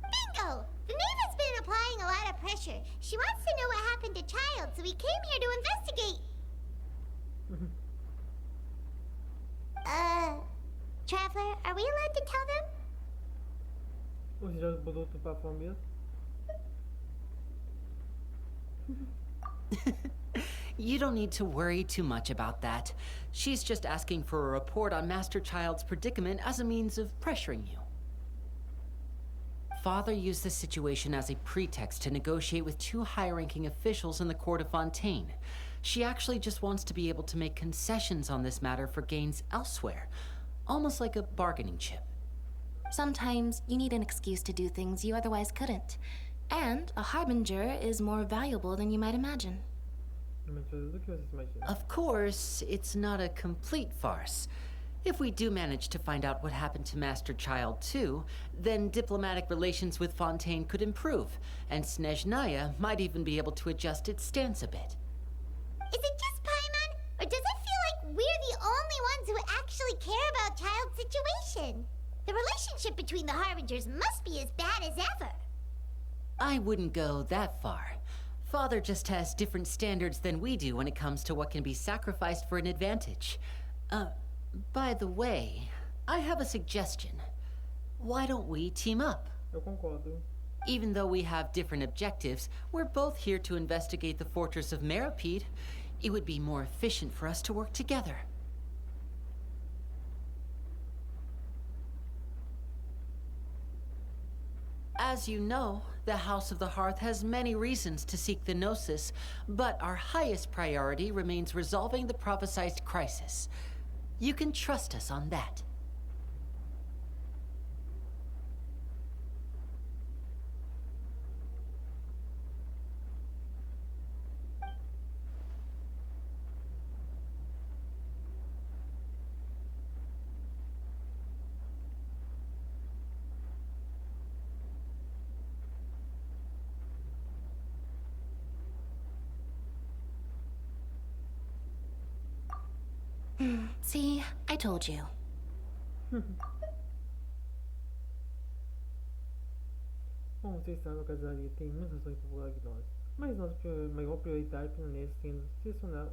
Bingo! The knave has been applying a lot of pressure. She wants to know what happened to Child, so we came here to investigate. Traveler, are we allowed to tell them? Você já botou tudo pra fora mesmo? You don't need to worry too much about that. She's just asking for a report on Master Child's predicament as a means of pressuring you. Father used the situation as a pretext to negotiate with two high-ranking officials in the court of Fontaine. She actually just wants to be able to make concessions on this matter for gains elsewhere, almost like a bargaining chip. Sometimes you need an excuse to do things you otherwise couldn't. And a harbinger is more valuable than you might imagine. Of course, it's not a complete farce. If we do manage to find out what happened to Master Child too, then diplomatic relations with Fontaine could improve, and Snezhnaya might even be able to adjust its stance a bit. Is it just Paimon, or does it feel like we're the only ones who actually care about Child's situation? The relationship between the Harbingers must be as bad as ever. I wouldn't go that far. Father just has different standards than we do when it comes to what can be sacrificed for an advantage. By the way, I have a suggestion. Why don't we team up? Eu concordo. Even though we have different objectives, we're both here to investigate the fortress of Meropid. It would be more efficient for us to work together. As you know, the House of the Hearth has many reasons to seek the Gnosis, but our highest priority remains resolving the prophesized crisis. You can trust us on that. See, I told you. Bom, vocês sabem, a casaria tem muitas razões para popular que nós. Mas nossa maior prioridade permanece sendo selecionar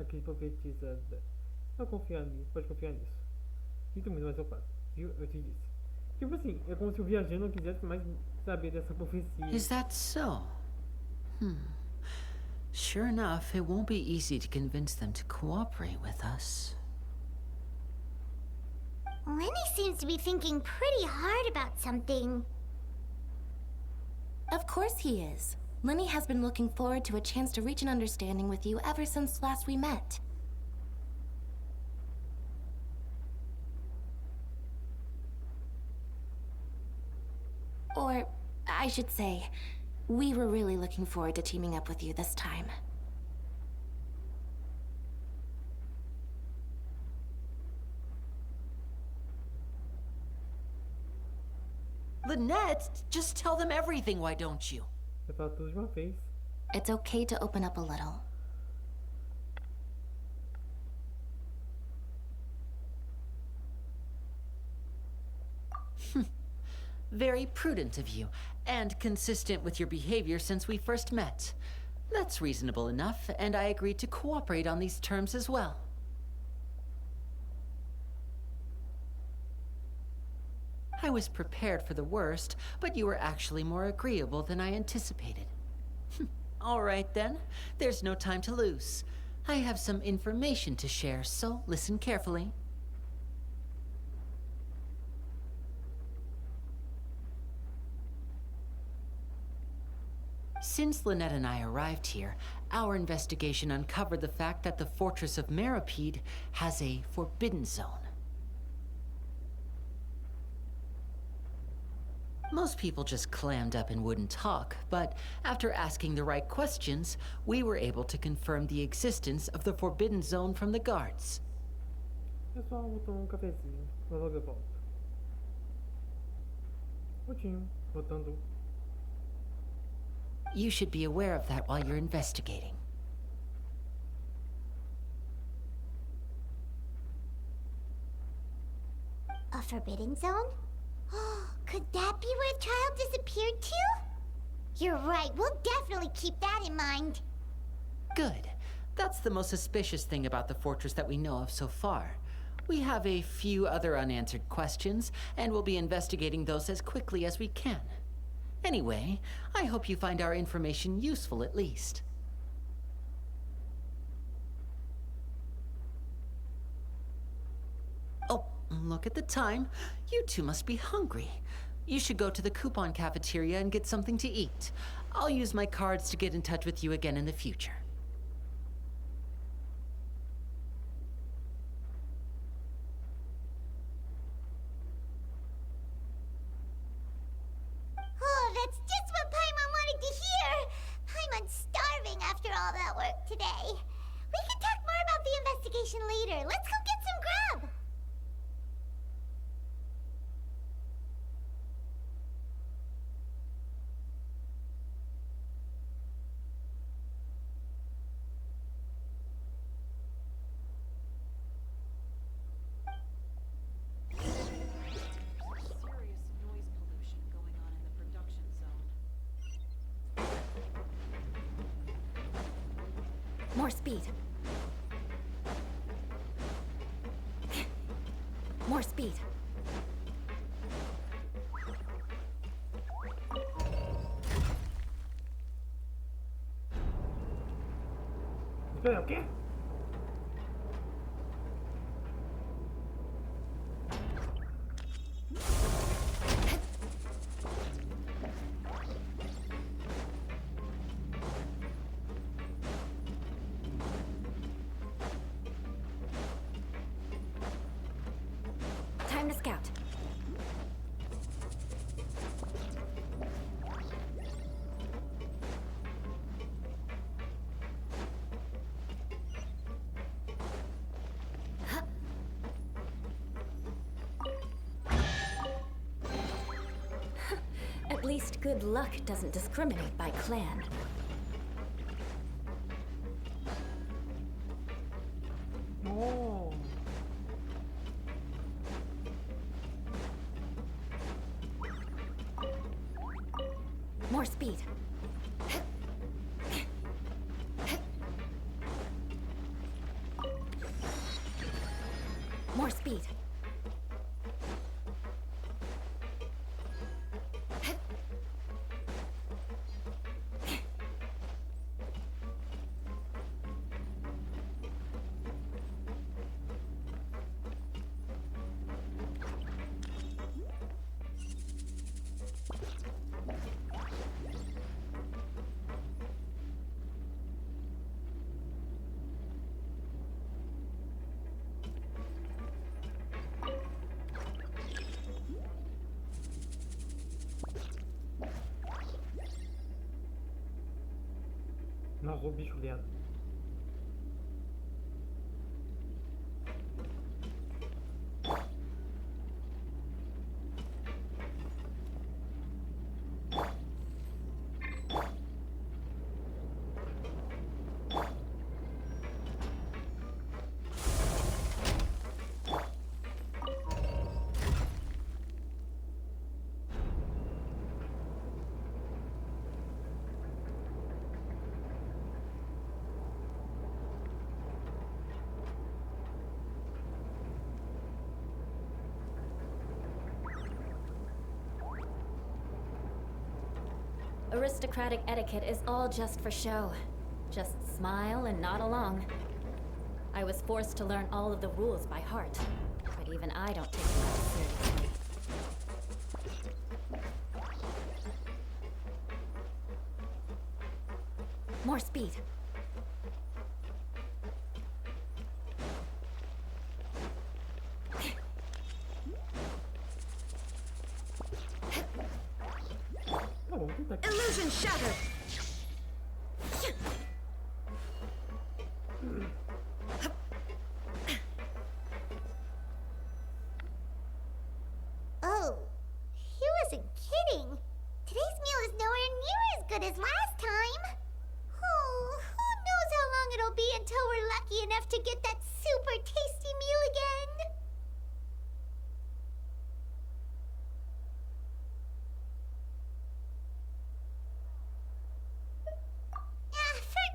aquele profetizado. Eu confiar nisso, pode confiar nisso. Sinto muito, mas eu faço. Viu? Eu te disse. Tipo assim, é como se o viajante não quisesse mais saber dessa profecia. Is that so? Sure enough, it won't be easy to convince them to cooperate with us. Lenny seems to be thinking pretty hard about something. Of course he is. Lenny has been looking forward to a chance to reach an understanding with you ever since last we met. Or, I should say, we were really looking forward to teaming up with you this time. Lynette, just tell them everything, why don't you? Você fala tudo de uma vez. It's okay to open up a little. Very prudent of you, and consistent with your behavior since we first met. That's reasonable enough, and I agreed to cooperate on these terms as well. I was prepared for the worst, but you were actually more agreeable than I anticipated. All right then, there's no time to lose. I have some information to share, so listen carefully. Since Lynette and I arrived here, our investigation uncovered the fact that the fortress of Meropid has a forbidden zone. Most people just clammed up and wouldn't talk, but after asking the right questions, we were able to confirm the existence of the forbidden zone from the guards. Pessoal, vou tomar cafezinho. Logo eu volto. Pouquinho, voltando. You should be aware of that while you're investigating. A forbidden zone? Could that be where the child disappeared to? You're right, we'll definitely keep that in mind. Good. That's the most suspicious thing about the fortress that we know of so far. We have a few other unanswered questions, and we'll be investigating those as quickly as we can. Anyway, I hope you find our information useful at least. Oh, look at the time. You two must be hungry. You should go to the coupon cafeteria and get something to eat. I'll use my cards to get in touch with you again in the future. Oh, that's just what Paimon wanted to hear! Paimon's starving after all that work today. We can talk more about the investigation later. Let's go get some grub! More speed. More speed. Espera, o quê? Time to scout. At least good luck doesn't discriminate by clan. Oh. More speed. More speed. Nossa, o bicho lento. Aristocratic etiquette is all just for show. Just smile and nod along. I was forced to learn all of the rules by heart, but even I don't take them that seriously. More speed. Illusion shattered! Oh, he wasn't kidding. Today's meal is nowhere near as good as last time. Oh, who knows how long it'll be until we're lucky enough to get that super tasty meal again.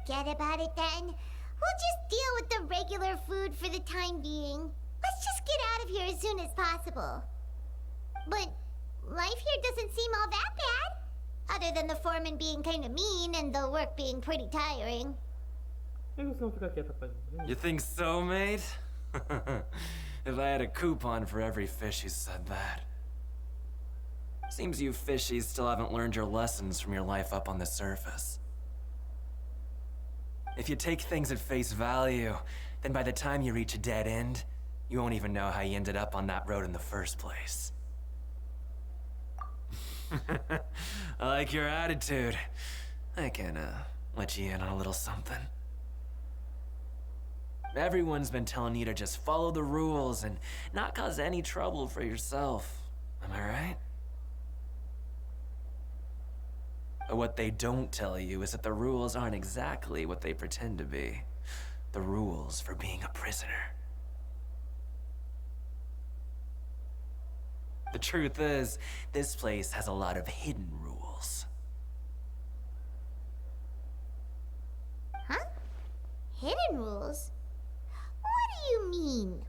Forget about it then. We'll just deal with the regular food for the time being. Let's just get out of here as soon as possible. But life here doesn't seem all that bad. Other than the foreman being kind of mean and the work being pretty tiring. You think so, mate? If I had a coupon for every fish who said that. Seems you fishies still haven't learned your lessons from your life up on the surface. If you take things at face value, then by the time you reach a dead end, you won't even know how you ended up on that road in the first place. I like your attitude. I can, let you in on a little something. Everyone's been telling you to just follow the rules and not cause any trouble for yourself. Am I right? But what they don't tell you is that the rules aren't exactly what they pretend to be. The rules for being a prisoner. The truth is, this place has a lot of hidden rules. Huh? Hidden rules? What do you mean?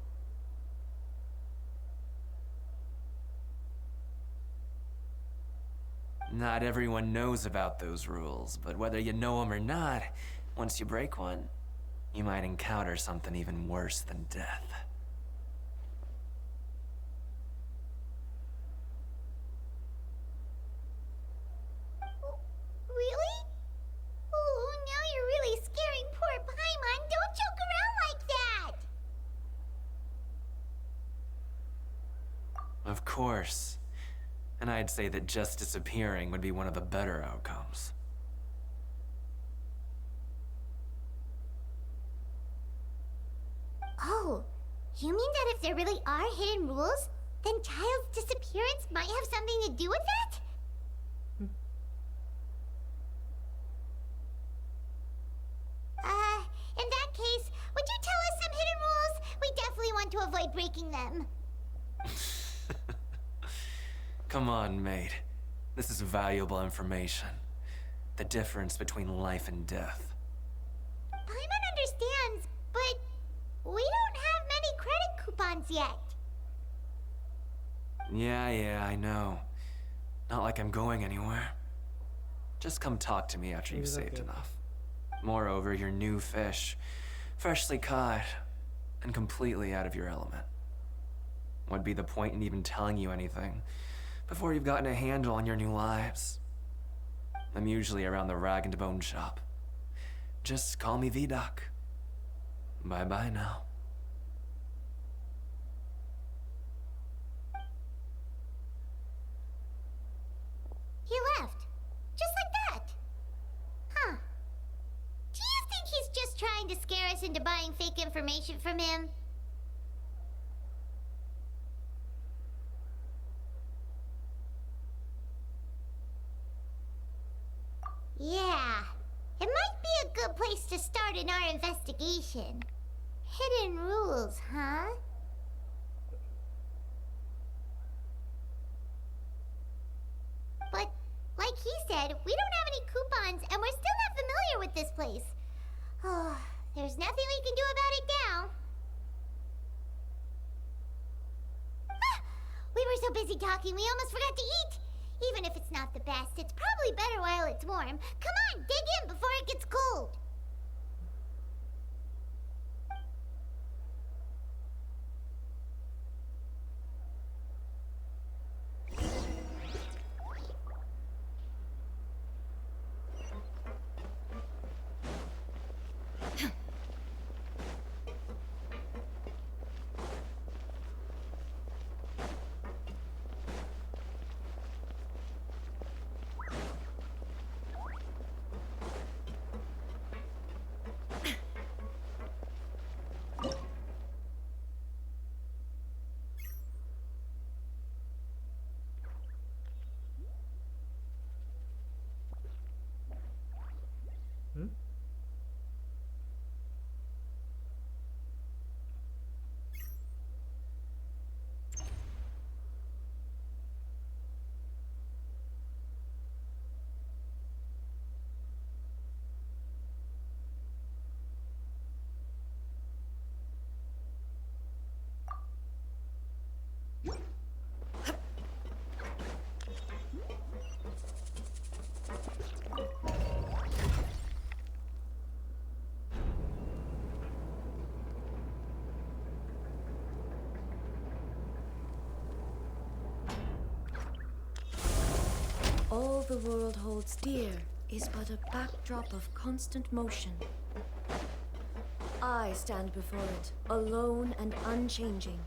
Not everyone knows about those rules, but whether you know them or not, once you break one, you might encounter something even worse than death. Really? Oh, now you're really scaring poor Paimon. Don't joke around like that! Of course. And I'd say that just disappearing would be one of the better outcomes. Oh, you mean that if there really are hidden rules, then Child's disappearance might have something to do with that? In that case, would you tell us some hidden rules? We definitely want to avoid breaking them. Come on, mate. This is valuable information. The difference between life and death. Paimon understands, but we don't have many credit coupons yet. Yeah, I know. Not like I'm going anywhere. Just come talk to me after you've saved enough. Moreover, you're new fish, freshly caught, and completely out of your element. What'd be the point in even telling you anything before you've gotten a handle on your new lives? I'm usually around the rag and bone shop. Just call me V-Doc. Bye-bye now. He left. Just like that. Huh. Do you think he's just trying to scare us into buying fake information from him? Yeah. It might be a good place to start in our investigation. Hidden rules, huh? But, like he said, we don't have any coupons, and we're still not familiar with this place. Oh, there's nothing we can do about it now. Ah! We were so busy talking, we almost forgot to eat. Even if it's not the best, it's probably better while it's warm. Come on, dig in before it gets cold. Hmm? All the world holds dear is but a backdrop of constant motion. I stand before it, alone and unchanging.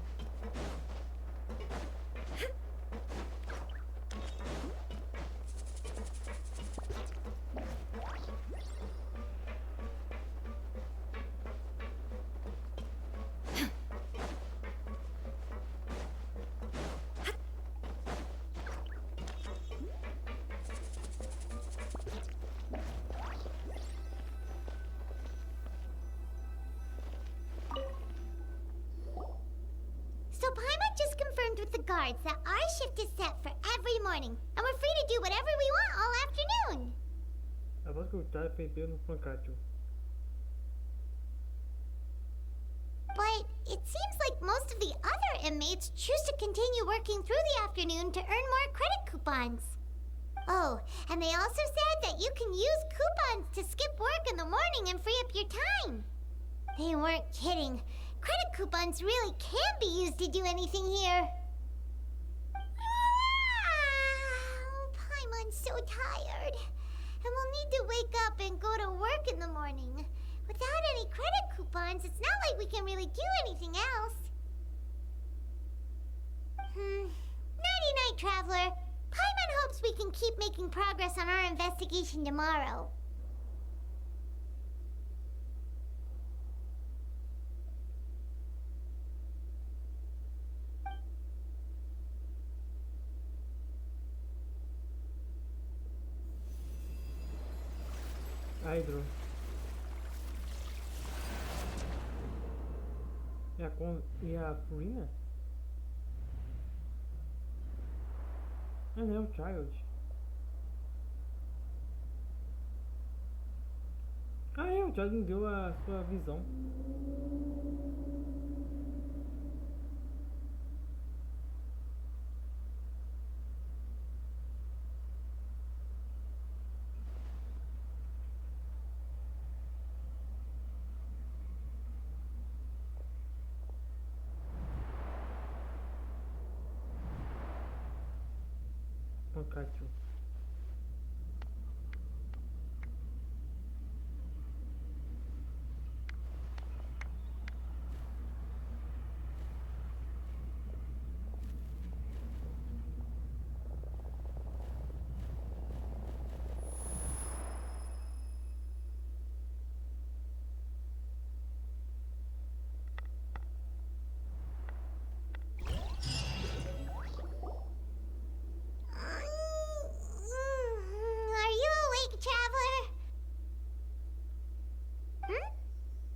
So Paimon just confirmed with the guards that our shift is set for every morning, and we're free to do whatever we want all afternoon. Após que o Charlie perdeu no pancátio. But it seems like most of the other inmates choose to continue working through the afternoon to earn more credit coupons. Oh, and they also said that you can use coupons to skip work in the morning and free up your time. They weren't kidding. Credit coupons really can be used to do anything here. Paimon's so tired. And we'll need to wake up and go to work in the morning. Without any credit coupons, it's not like we can really do anything else. Nighty-night, Traveler. Paimon hopes we can keep making progress on our investigation tomorrow. Hidro. E a Furina? Ah, não, o Child. Ah, é, o Child me deu a sua visão. Pancátio.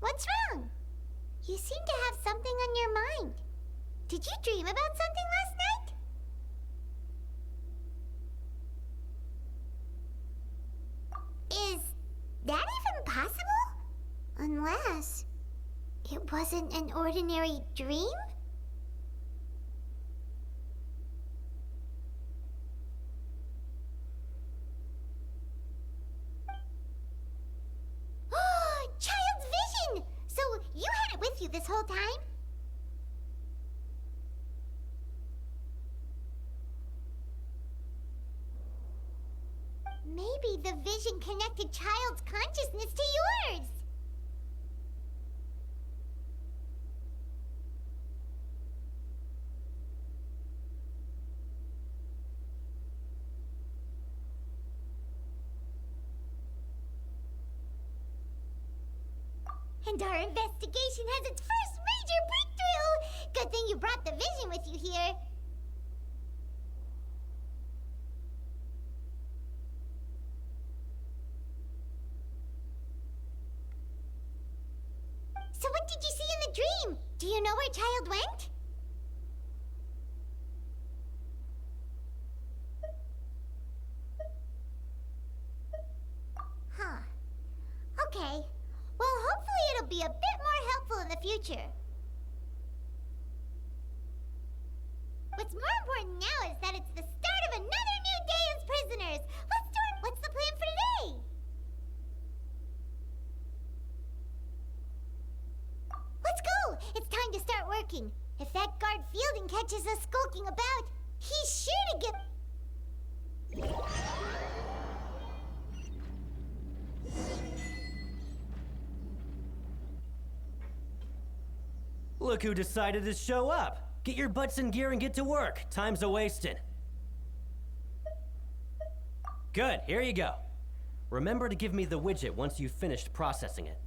What's wrong? You seem to have something on your mind. Did you dream about something last night? Is that even possible? Unless it wasn't an ordinary dream? Maybe the vision connected child's consciousness to yours. And our investigation has its first major breakthrough! Good thing you brought the vision with you here. So what did you see in the dream? Do you know where child went? Huh. Okay. Well, hopefully it'll be a bit more helpful in the future. What's more important now is that it's the start of another new day as prisoners. What's the plan for today? Let's go! It's time to start working. If that guard Fielding catches us skulking about, he's sure to get... Look who decided to show up. Get your butts in gear and get to work. Time's a-wasting. Good, here you go. Remember to give me the widget once you've finished processing it.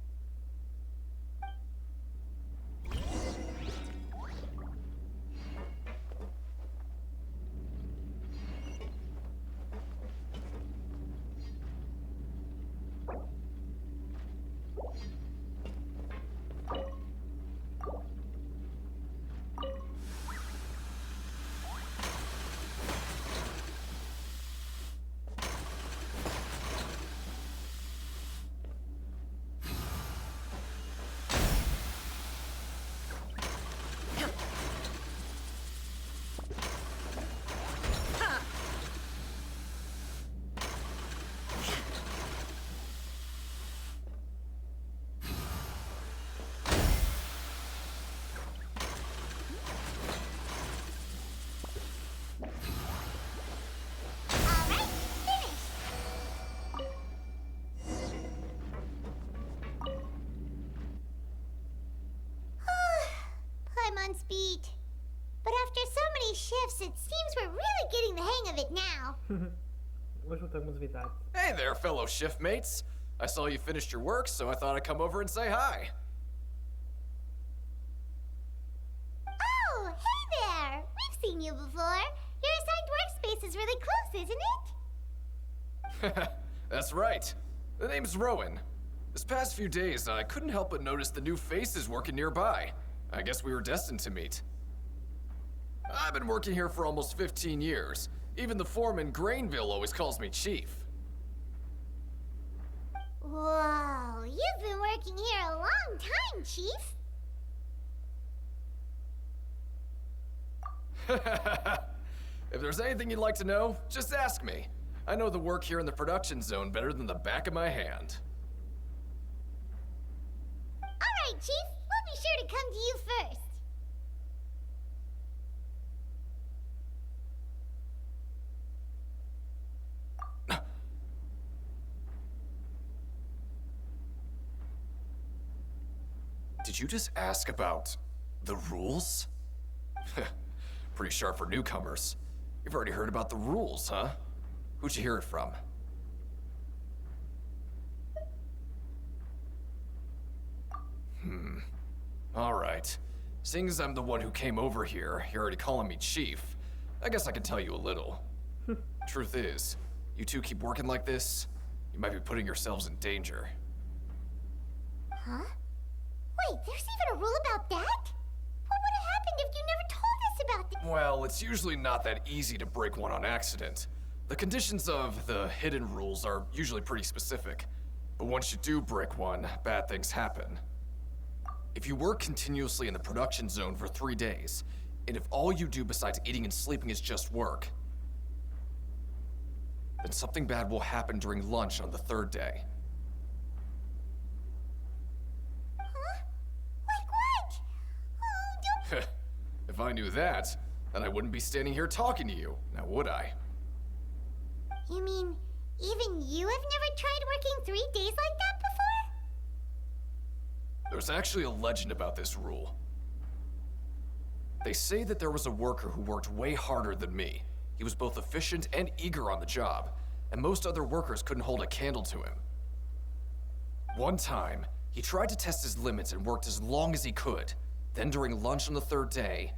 Paimon's beat. But after so many shifts, it seems we're really getting the hang of it now. Vou juntar algumas verdades. Hey there, fellow shift mates. I saw you finished your work, so I thought I'd come over and say hi. Oh, hey there! We've seen you before. Your assigned workspace is really close, isn't it? That's right. The name's Rowan. This past few days, I couldn't help but notice the new faces working nearby. I guess we were destined to meet. I've been working here for almost 15 years. Even the foreman, Grainville, always calls me Chief. Whoa, you've been working here a long time, Chief. If there's anything you'd like to know, just ask me. I know the work here in the production zone better than the back of my hand. All right, Chief. We'll be sure to come to you first. Did you just ask about the rules? Pretty sharp for newcomers. You've already heard about the rules, huh? Who'd you hear it from? Alright. Seeing as I'm the one who came over here, you're already calling me Chief. I guess I can tell you a little. Truth is, you two keep working like this, you might be putting yourselves in danger. Huh? Wait, there's even a rule about that? What would have happened if you never told us about this? Well, it's usually not that easy to break one on accident. The conditions of the hidden rules are usually pretty specific. But once you do break one, bad things happen. If you work continuously in the production zone for 3 days, and if all you do besides eating and sleeping is just work, then something bad will happen during lunch on the 3rd day. Huh? Like what? Oh, don't... If I knew that, then I wouldn't be standing here talking to you, now would I? You mean, Even you have never tried working 3 days like that before? There's actually a legend about this rule. They say that there was a worker who worked way harder than me. He was both efficient and eager on the job, and most other workers couldn't hold a candle to him. One time, he tried to test his limits and worked as long as he could. Then during lunch on the 3rd day,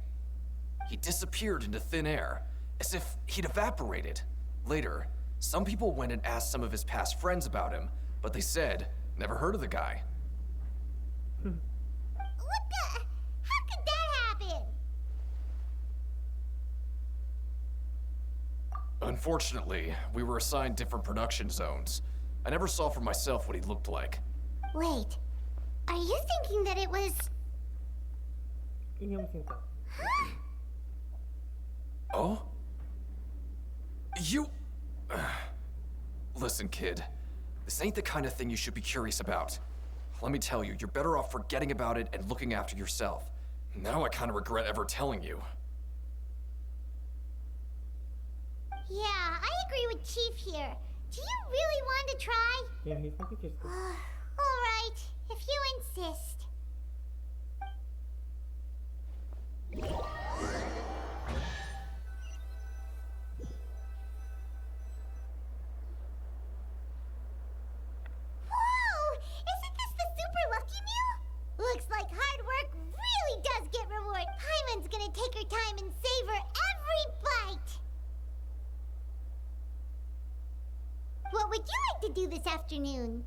he disappeared into thin air, as if he'd evaporated. Later, some people went and asked some of his past friends about him, but they said, never heard of the guy. What the? How could that happen? Unfortunately, we were assigned different production zones. I never saw for myself what he looked like. Wait, are you thinking that it was... Oh? You... Listen, kid. This ain't the kind of thing you should be curious about. Let me tell you, you're better off forgetting about it and looking after yourself. Now I kind of regret ever telling you. Yeah, I agree with Chief here. Do you really want to try? Yeah, he's not interested. Alright, if you insist. Whoa! Isn't this the super lucky meal? Looks like hard work really does get reward. Paimon's gonna take her time and savor every bite. What would you like to do this afternoon?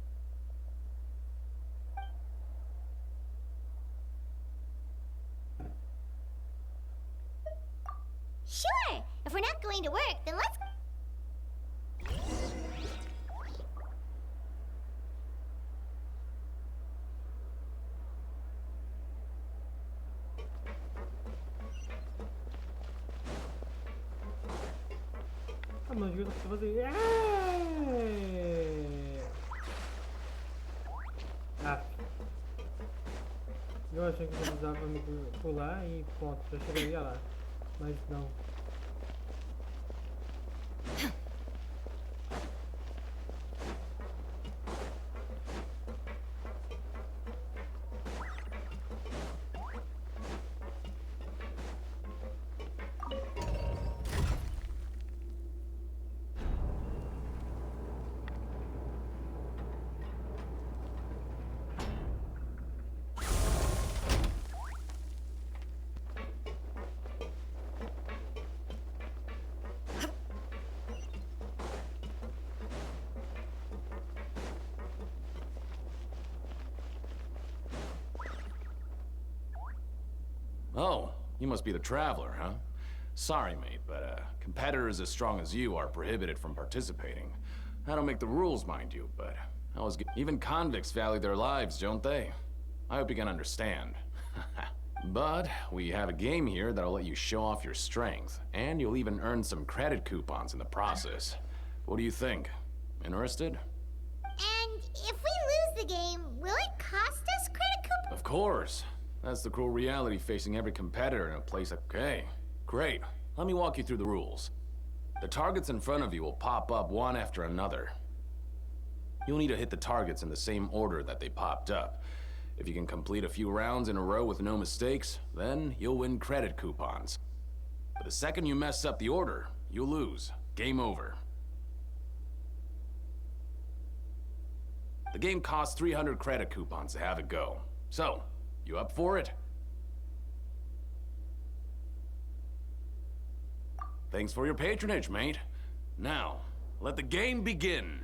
Sure! If we're not going to work, then let's... Ah, mas ajuda pra fazer. Ah! Eu achei que eu precisava me pular e pronto, já chegaria lá. Mas não. Oh, you must be the traveler, huh? Sorry, mate, but competitors as strong as you are prohibited from participating. I don't make the rules, mind you, but even convicts value their lives, don't they? I hope you can understand. But we have a game here that'll let you show off your strength, and you'll even earn some credit coupons in the process. What do you think? Interested? And if we lose the game, will it cost us credit coupons? Of course. That's the cruel reality facing every competitor in a place like... Okay, great. Let me walk you through the rules. The targets in front of you will pop up one after another. You'll need to hit the targets in the same order that they popped up. If you can complete a few rounds in a row with no mistakes, then you'll win credit coupons. But the second you mess up the order, you'll lose. Game over. The game costs 300 credit coupons to have it go. So, you up for it? Thanks for your patronage, mate. Now, let the game begin.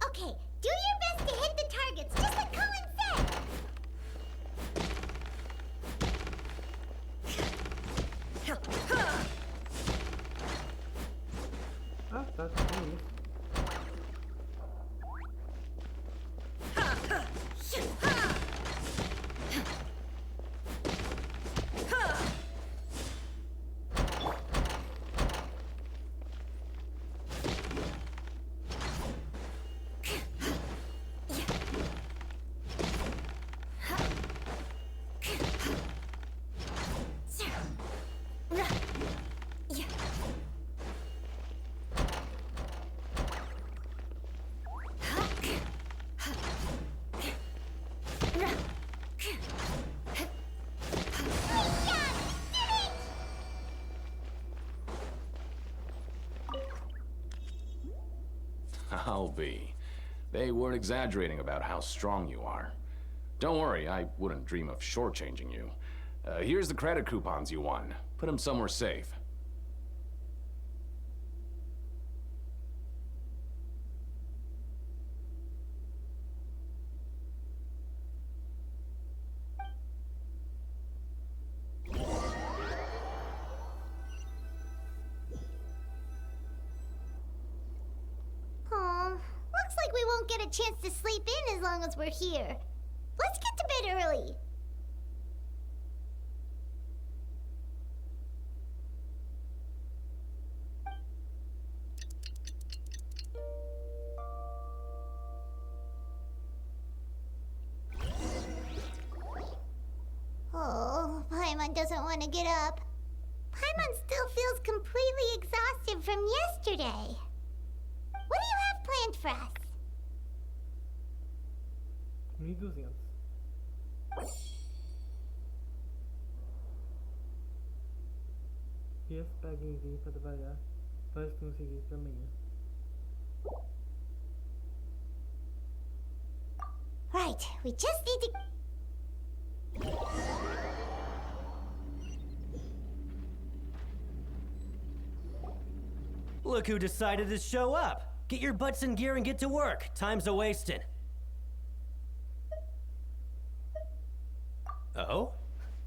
Okay, do your best to hit the targets, just like Colin said! I'll be. They weren't exaggerating about how strong you are. Don't worry, I wouldn't dream of shortchanging you. Here's the credit coupons you won. Put them somewhere safe. Looks like we won't get a chance to sleep in as long as we're here. Let's get to bed early. Oh, Paimon doesn't want to get up. Paimon still feels completely exhausted from yesterday. What do you have planned for us? 1200. Esse paguei para trabalhar. Faz conseguir para amanhã. Right, we just need to... Look who decided to show up. Get your butts in gear and get to work. Time's a-wasting. Oh?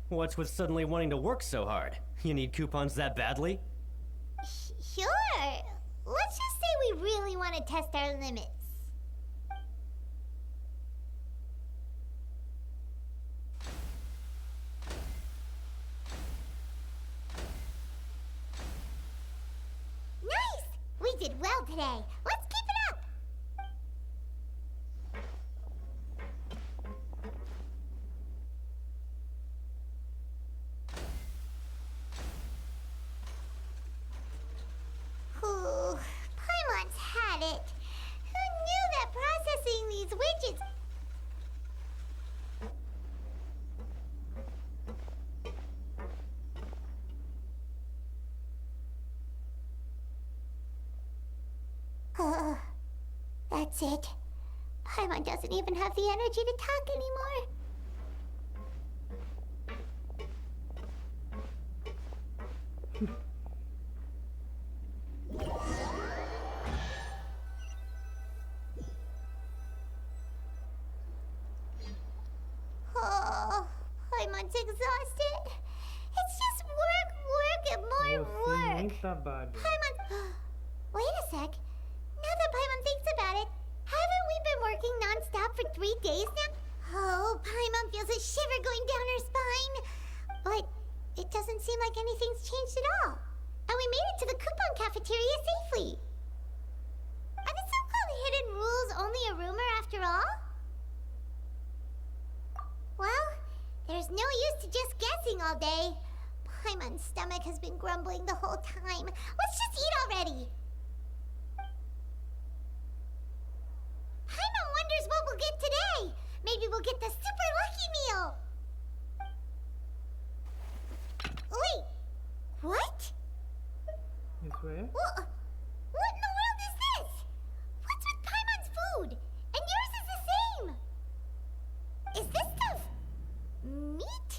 What's with suddenly wanting to work so hard? You need coupons that badly? Sure. Let's just say we really want to test our limits. Nice! We did well today. Let's keep it up. Ooh, Paimon's had it. Who knew that processing these widgets... That's it. Paimon doesn't even have the energy to talk anymore. Oh, Paimon's exhausted. It's just work, and more work. Paimon... Wait a sec. Now that Paimon thinks about it, haven't we been working non-stop for 3 days now? Oh, Paimon feels a shiver going down her spine. But it doesn't seem like anything's changed at all. And we made it to the coupon cafeteria safely. Are the so-called hidden rules only a rumor after all? Well, there's no use to just guessing all day. Paimon's stomach has been grumbling the whole time. Let's just eat already. Paimon wonders what we'll get today. Maybe we'll get the super lucky meal. Wait, what? This way? What in the world is this? What's with Paimon's food? And yours is the same. Is this stuff meat?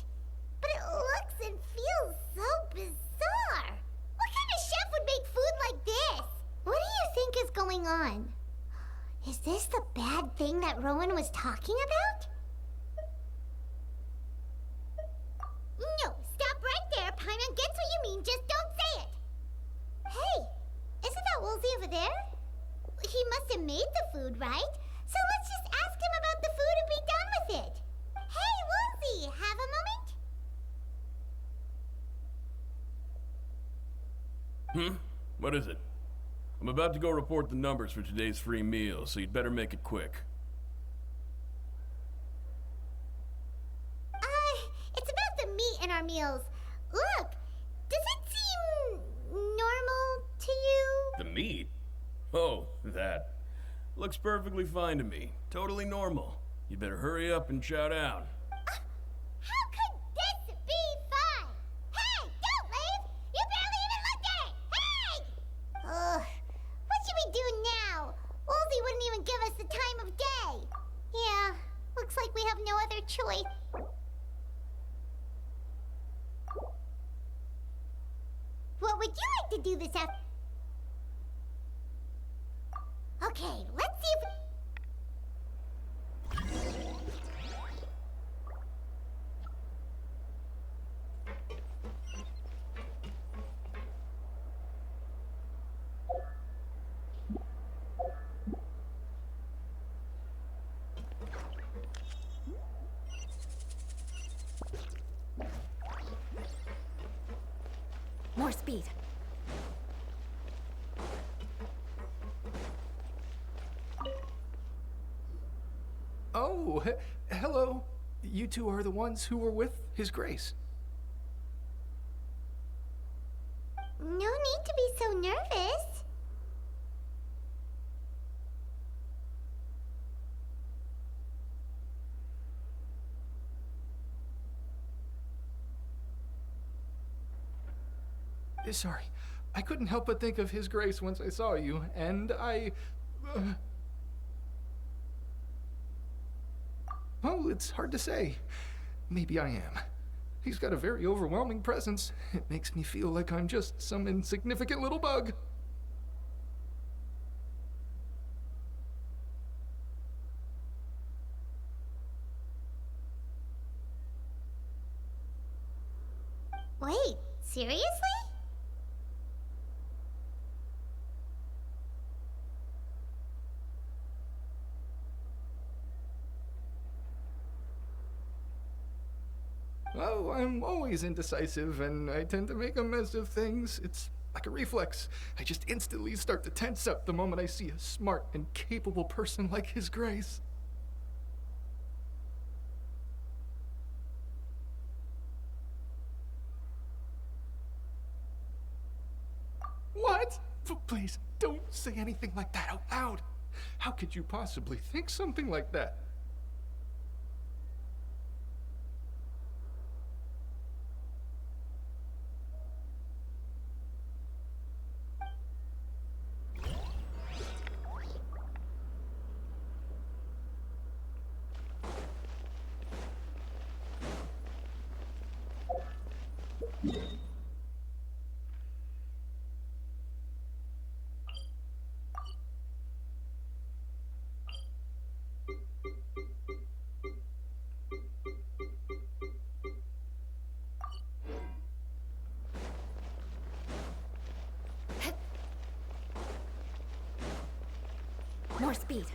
But it looks and feels so bizarre. What kind of chef would make food like this? What do you think is going on? Is this the bad thing that Rowan was talking about? No, stop right there. Paimon gets what you mean, just don't say it. Hey, isn't that Woolsey over there? He must have made the food, right? So let's just ask him about the food and be done with it. Hey, Woolsey, have a moment? What is it? I'm about to go report the numbers for today's free meal, so you'd better make it quick. It's about the meat in our meals. Look, does it seem normal to you? The meat? Oh, that. Looks perfectly fine to me. Totally normal. You better hurry up and chow down. How could this be fine? Hey, don't leave! You barely even looked at it! Hey! What should we do now? Woolsey wouldn't even give us the time of day. Yeah, looks like we have no other choice. What would you like to do this afternoon? Okay, let's see if... More speed. Oh, hello. You two are the ones who were with His Grace. No need to be so nervous. Sorry, I couldn't help but think of His Grace once I saw you, and I... Oh, it's hard to say. Maybe I am. He's got a very overwhelming presence. It makes me feel like I'm just some insignificant little bug. Wait, seriously? Oh, I'm always indecisive, and I tend to make a mess of things. It's like a reflex. I just instantly start to tense up the moment I see a smart and capable person like His Grace. What? Please, don't say anything like that out loud. How could you possibly think something like that? More speed.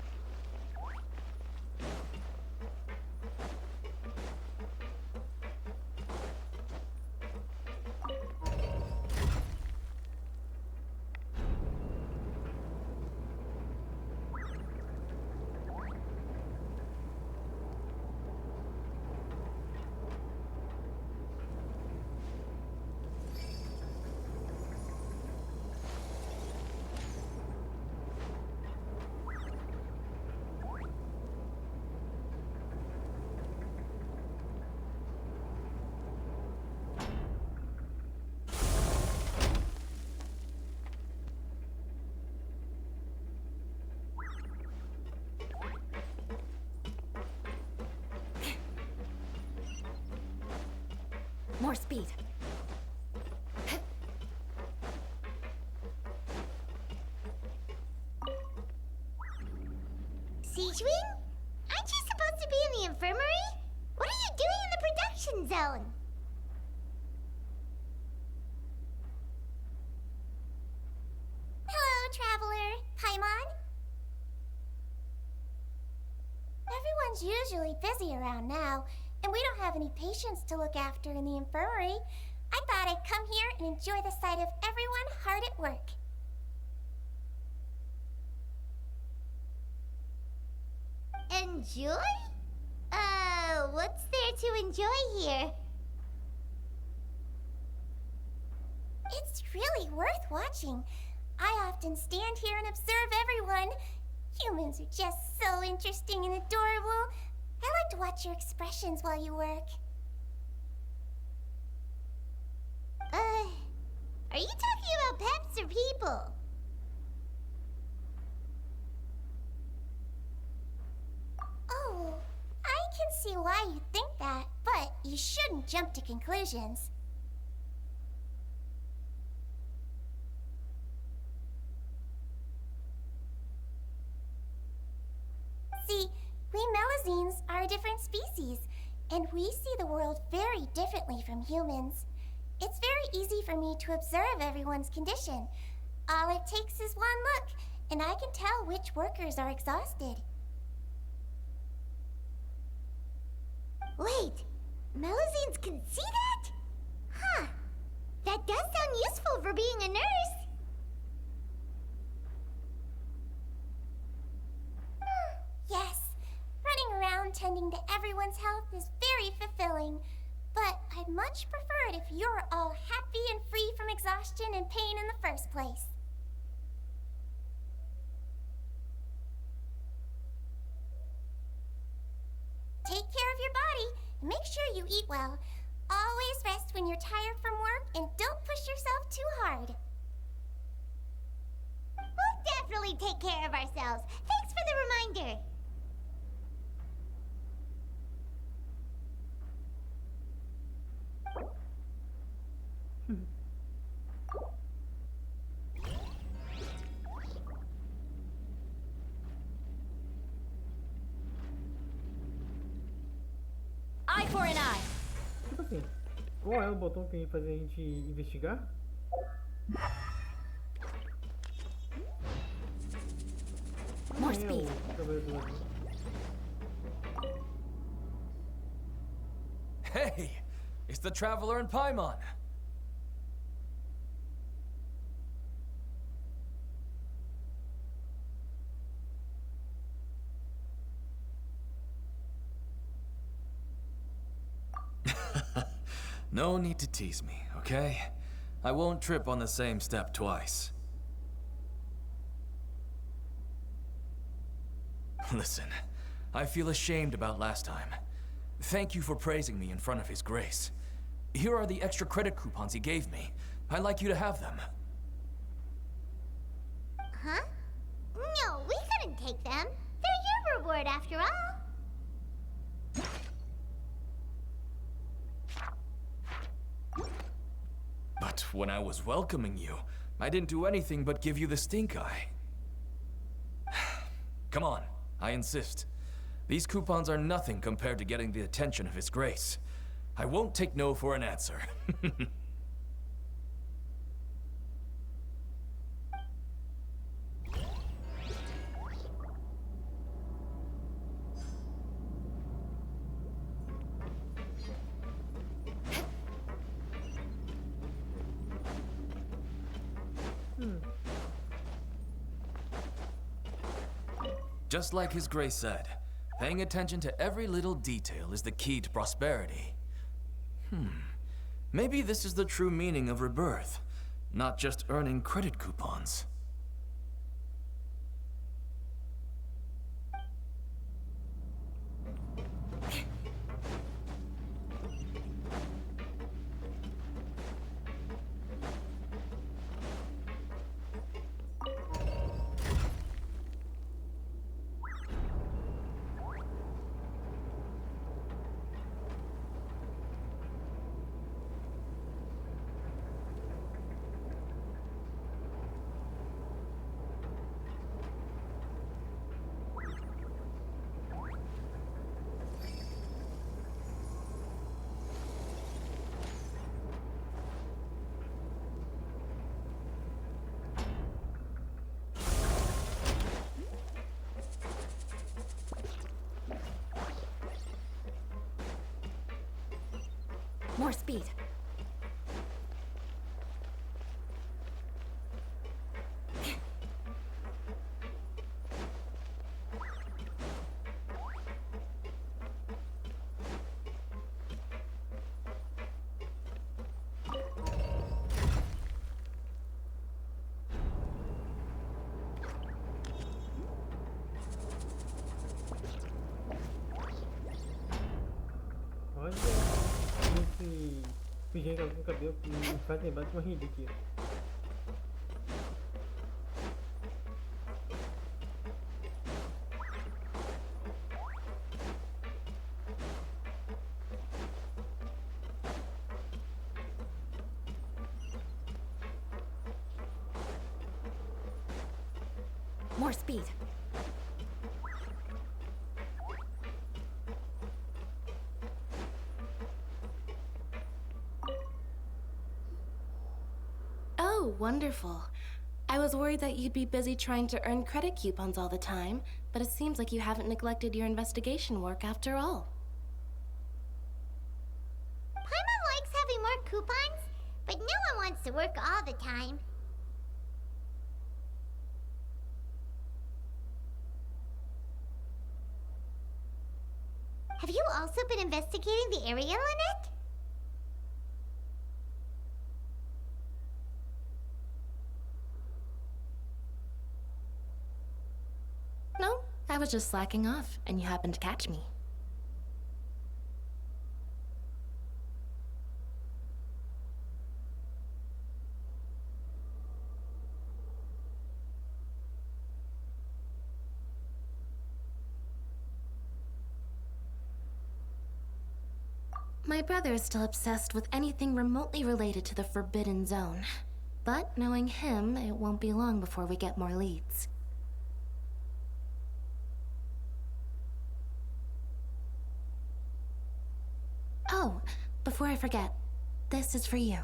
More speed. Siege Wing? Aren't you supposed to be in the infirmary? What are you doing in the production zone? Hello, traveler. Paimon? Everyone's usually busy around now, and we don't have any patients to look after in the infirmary. I thought I'd come here and enjoy the sight of everyone hard at work. Enjoy? What's there to enjoy here? It's really worth watching. I often stand here and observe everyone. Humans are just so interesting and adorable. I like to watch your expressions while you work. Are you talking about pets or people? see why you think that, but you shouldn't jump to conclusions. See, we Melazines are a different species, and we see the world very differently from humans. It's very easy for me to observe everyone's condition. All it takes is one look, and I can tell which workers are exhausted. Wait, Melazines can see that? Huh. That does sound useful for being a nurse. Yes, running around tending to everyone's health is very fulfilling. But I'd much prefer it if you're all happy and free from exhaustion and pain in the first place. Take care of your body and make sure you eat well. Always rest when you're tired from work and don't push yourself too hard. We'll definitely take care of ourselves. Thanks for the reminder. Eye for an eye. Tipo assim, qual é o botão que faz a gente investigar? More speed. Hey! It's the Traveler and Paimon! No need to tease me, okay? I won't trip on the same step twice. Listen, I feel ashamed about last time. Thank you for praising me in front of His Grace. Here are the extra credit coupons he gave me. I'd like you to have them. Huh? No, we couldn't take them. They're your reward after all. But when I was welcoming you, I didn't do anything but give you the stink eye. Come on, I insist. These coupons are nothing compared to getting the attention of His Grace. I won't take no for an answer. Just like His Grace said, paying attention to every little detail is the key to prosperity. Maybe this is the true meaning of rebirth, not just earning credit coupons. More speed. Olha esse pijama com cabelo que me faz lembrar de uma relíquia. More speed. Oh, wonderful. I was worried that you'd be busy trying to earn credit coupons all the time, but it seems like you haven't neglected your investigation work after all. Paimon likes having more coupons, but no one wants to work all the time. Have you also been investigating the area, Lynette? No, I was just slacking off, and you happened to catch me. My brother is still obsessed with anything remotely related to the Forbidden Zone. But knowing him, it won't be long before we get more leads. Oh, before I forget, this is for you.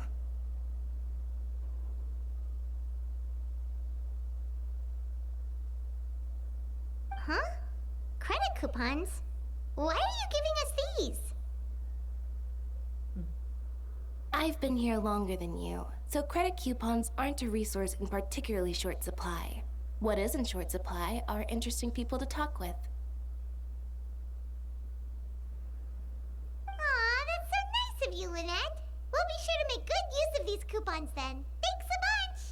Huh? Credit coupons? Why are you giving us these? I've been here longer than you, so credit coupons aren't a resource in particularly short supply. What is in short supply are interesting people to talk with. Aw, that's so nice of you, Lynette. We'll be sure to make good use of these coupons then. Thanks a bunch!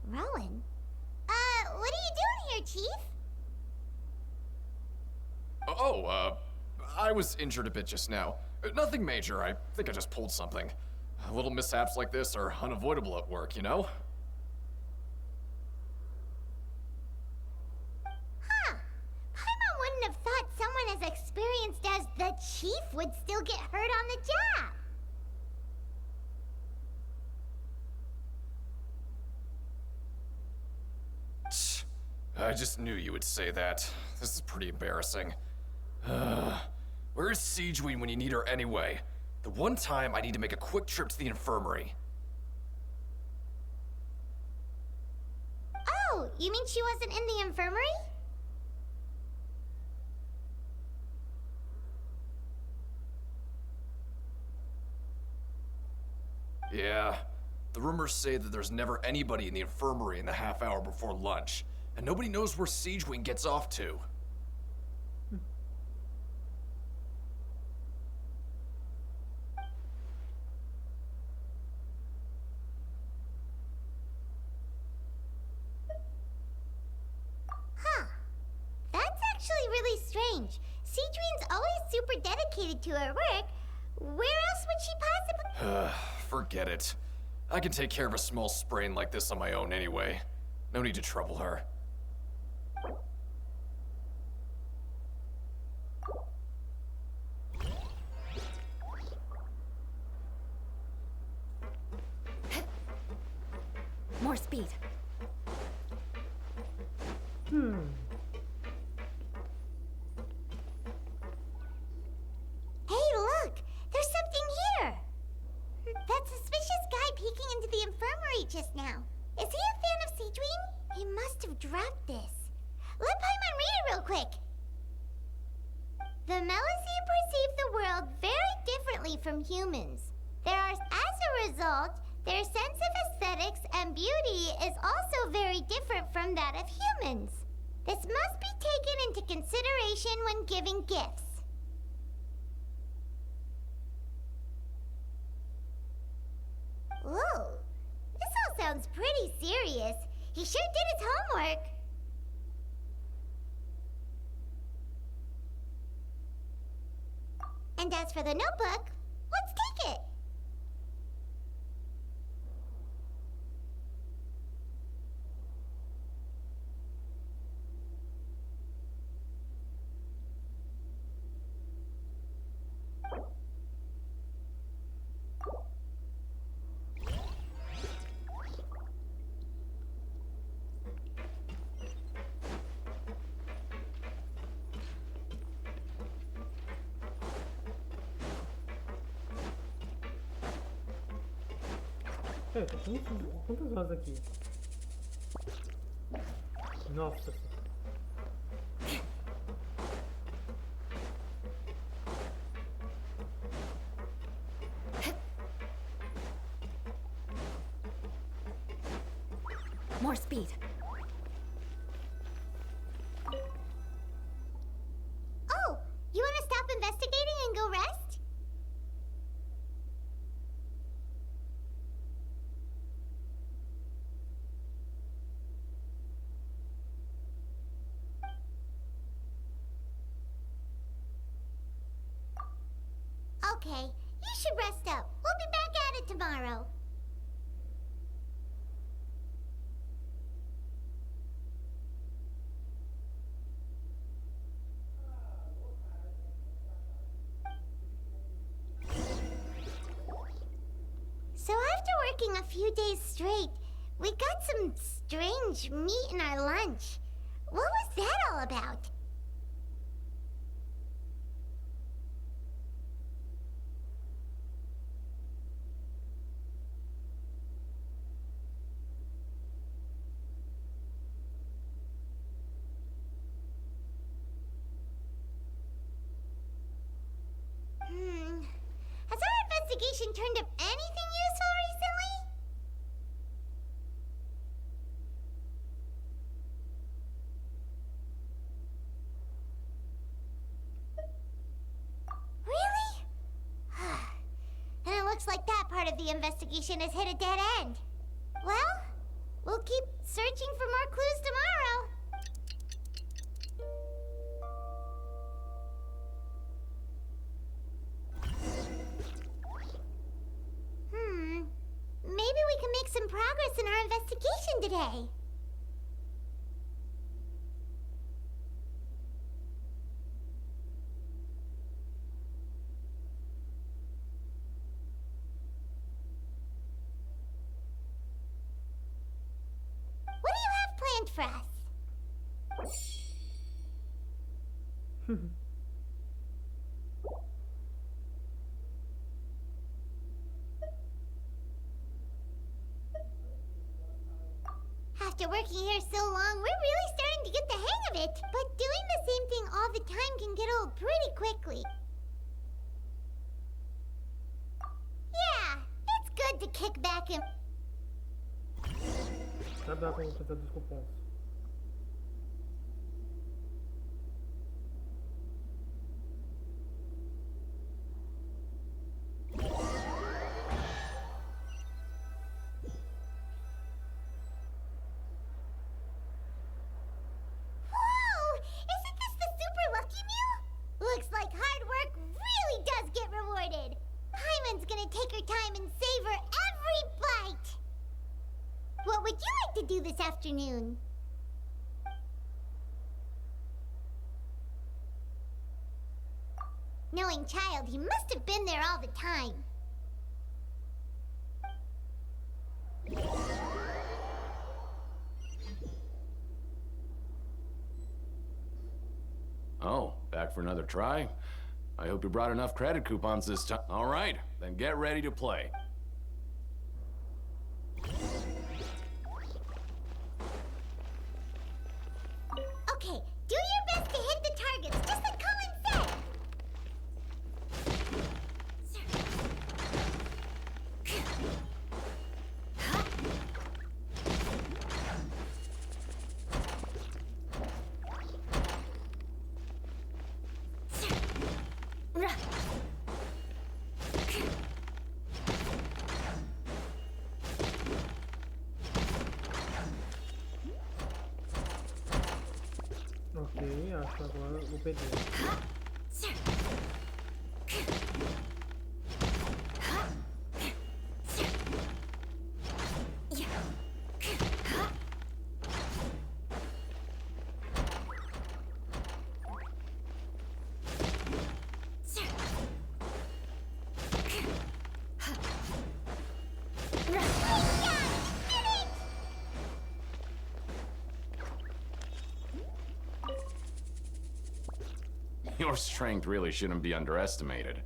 Rowan? What are you doing here, Chief? I was injured a bit just now. Nothing major, I think I just pulled something. Little mishaps like this are unavoidable at work, you know? Huh. Paimon wouldn't have thought someone as experienced as the Chief would still get hurt on the job. I just knew you would say that. This is pretty embarrassing. Where is Siegeween when you need her anyway? The one time I need to make a quick trip to the infirmary. Oh, you mean she wasn't in the infirmary? Yeah. The rumors say that there's never anybody in the infirmary in the half hour before lunch, and nobody knows where Siegeween gets off to. Huh. That's actually really strange. Siegeween's always super dedicated to her work. Where else would she possibly... Forget it. I can take care of a small sprain like this on my own anyway. No need to trouble her. More speed. Hey, look! There's something here! That suspicious guy peeking into the infirmary just now. Is he a fan of Siegeween? He must have dropped this. Let Paimon read it real quick. The Melusine perceive the world very differently from humans. As a result, their sense of aesthetics and beauty is also very different from that of humans. This must be taken into consideration when giving gifts. Whoa, this all sounds pretty serious. He sure did his homework. And as for the notebook, let's take it. É, tem quantas horas aqui? Nossa. More speed. Oh, you want to stop investigating and go rest? Okay, you should rest up. We'll be back at it tomorrow. So after working a few days straight, we got some strange meat in our lunch. What was that all about? Has our investigation turned up anything useful recently? Really? And it looks like that part of the investigation has hit a dead end. Well, we'll keep searching for more clues tomorrow. Maybe we can make some progress in our investigation today. What do you have planned for us? After working here so long, we're really starting to get the hang of it. But doing the same thing all the time can get old pretty quickly. Yeah, it's good to kick back and... Já dá pra fazer dos cupons. Looks like hard work really does get rewarded. Paimon's gonna take her time and savor every bite. What would you like to do this afternoon? Knowing Child, he must have been there all the time. Oh, back for another try? I hope you brought enough credit coupons this time. All right, then get ready to play. Okay, do your best to hit the targets, just like Colin said. Ok, acho que agora eu vou perder. Your strength really shouldn't be underestimated.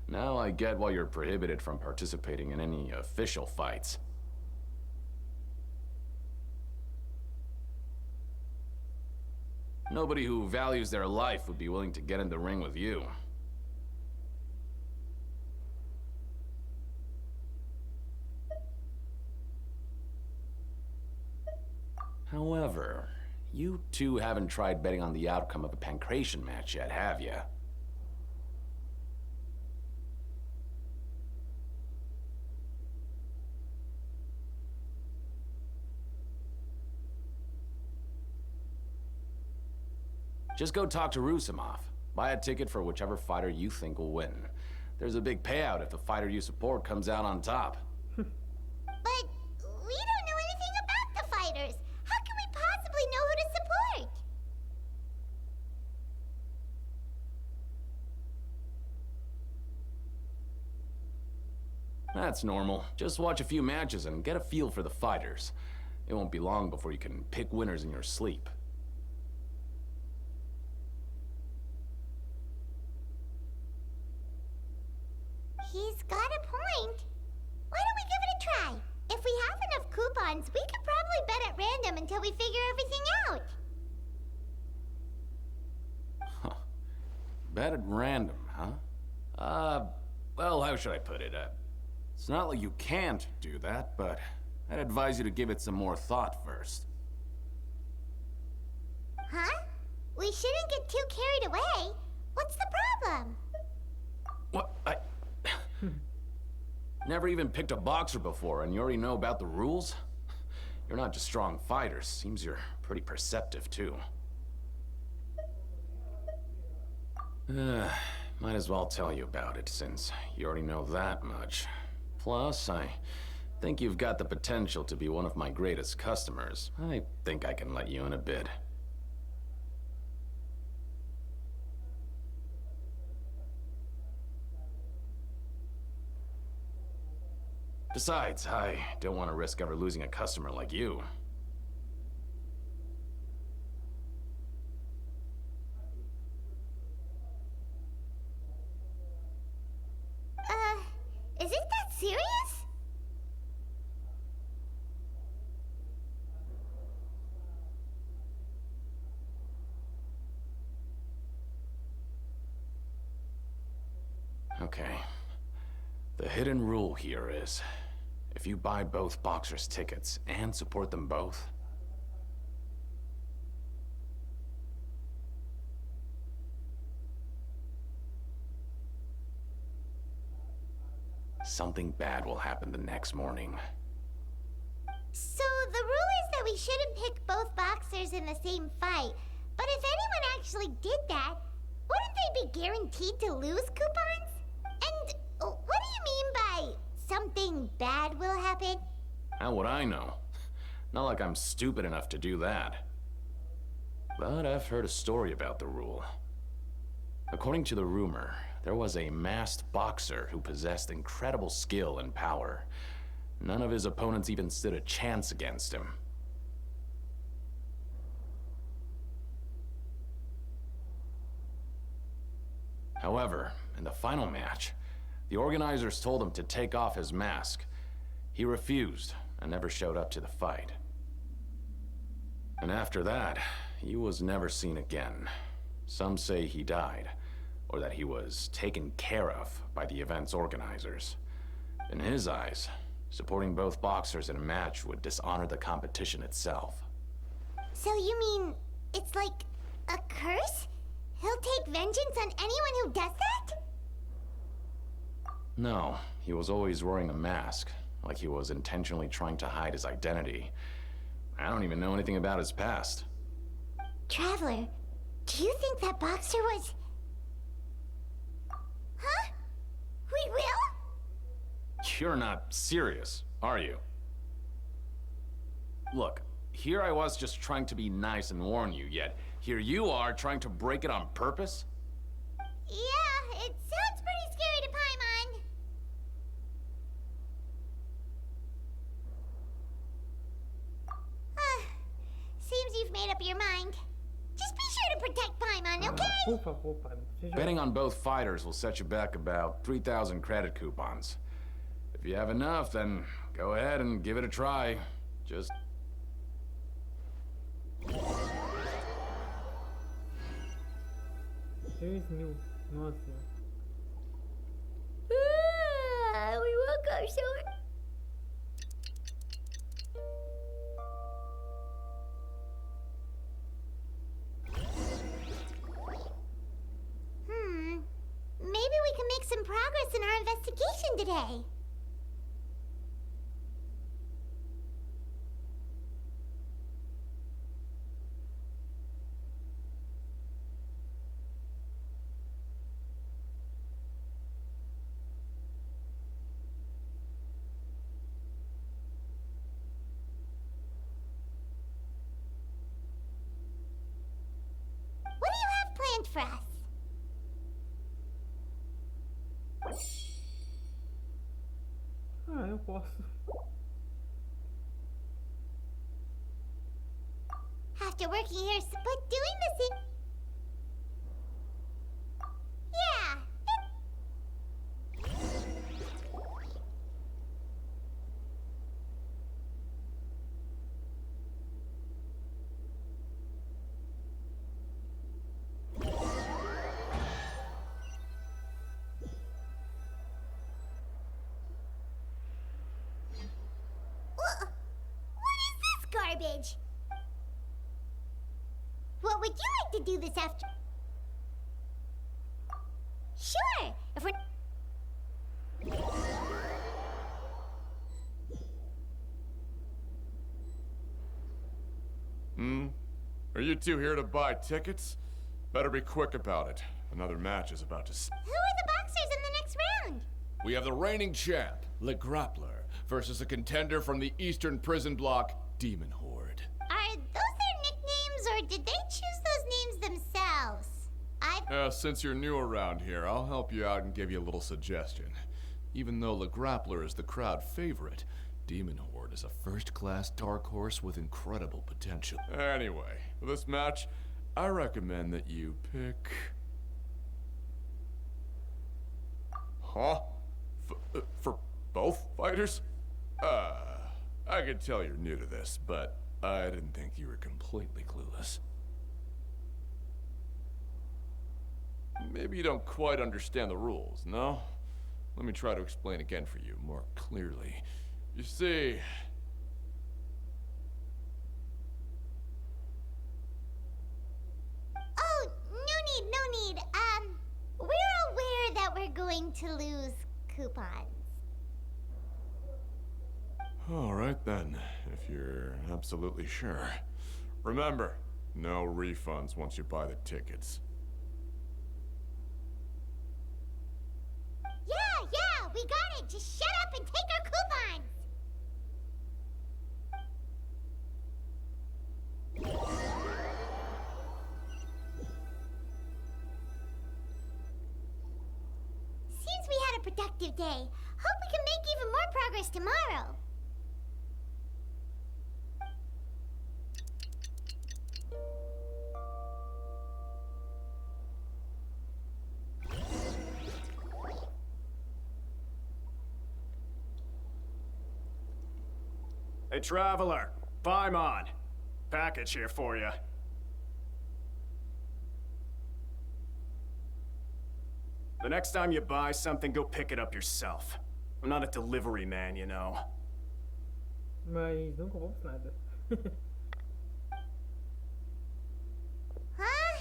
Now I get why you're prohibited from participating in any official fights. Nobody who values their life would be willing to get in the ring with you. However, you two haven't tried betting on the outcome of a pancration match yet, have you? Just go talk to Rusimov. Buy a ticket for whichever fighter you think will win. There's a big payout if the fighter you support comes out on top. But we don't know anything about the fighters. How can we possibly know who to support? That's normal. Just watch a few matches and get a feel for the fighters. It won't be long before you can pick winners in your sleep. He's got a point. Why don't we give it a try? If we have enough coupons, we could probably bet at random until we figure everything out. Huh. Bet at random, huh? Well, how should I put it? It's not like you can't do that, but I'd advise you to give it some more thought first. Huh? We shouldn't get too carried away. What's the problem? What? Never even picked a boxer before, and you already know about the rules? You're not just strong fighters. Seems you're pretty perceptive, too. Might as well tell you about it, since you already know that much. Plus, I think you've got the potential to be one of my greatest customers. I think I can let you in a bit. Besides, I don't want to risk ever losing a customer like you. Is it that serious? Okay. The hidden rule here is, if you buy both boxers' tickets and support them both, something bad will happen the next morning. So the rule is that we shouldn't pick both boxers in the same fight. But if anyone actually did that, wouldn't they be guaranteed to lose coupons? And what do you mean by something bad will happen? How would I know? Not like I'm stupid enough to do that. But I've heard a story about the rule. According to the rumor, there was a masked boxer who possessed incredible skill and power. None of his opponents even stood a chance against him. However, in the final match, the organizers told him to take off his mask. He refused and never showed up to the fight. And after that, he was never seen again. Some say he died, or that he was taken care of by the event's organizers. In his eyes, supporting both boxers in a match would dishonor the competition itself. So you mean it's like a curse? He'll take vengeance on anyone who does that? No, he was always wearing a mask, like he was intentionally trying to hide his identity. I don't even know anything about his past. Traveler, do you think that boxer was... Huh? We will? You're not serious, are you? Look, here I was just trying to be nice and warn you, yet here you are trying to break it on purpose? Yeah, it sounds pretty scary to Paimon. Seems you've made up your mind. Just be sure to protect Paimon, okay? Betting on both fighters will set you back about 3,000 credit coupons. If you have enough, then go ahead and give it a try. Just... 3.000. Nossa. We woke up so... Maybe we can make some progress in our investigation today. What do you have planned for us? Ah, eu posso. After working here, but doing this in... Yeah. What is this garbage? What would you like to do this after? Sure, if we're... Are you two here to buy tickets? Better be quick about it. Another match is about to... Who are the boxers in the next round? We have the reigning champ, Le Grappler, versus a contender from the Eastern Prison Block, Demon Horde. Are those their nicknames, or did they choose those names themselves? Since you're new around here, I'll help you out and give you a little suggestion. Even though Le Grappler is the crowd favorite, Demon Horde is a first-class dark horse with incredible potential. Anyway, for this match, I recommend that you pick... Huh? For both fighters? I can tell you're new to this, but I didn't think you were completely clueless. Maybe you don't quite understand the rules, no? Let me try to explain again for you more clearly. You see... Oh, no need. We're aware that we're going to lose coupons. All right then, if you're absolutely sure. Remember, no refunds once you buy the tickets. Yeah, we got it. Just shut up and take our coupons. Seems we had a productive day. Hope we can make even more progress tomorrow. Hey, traveler. Paimon. Package here for you. The next time you buy something, go pick it up yourself. I'm not a delivery man, you know. Mas nunca vamos nada. Huh?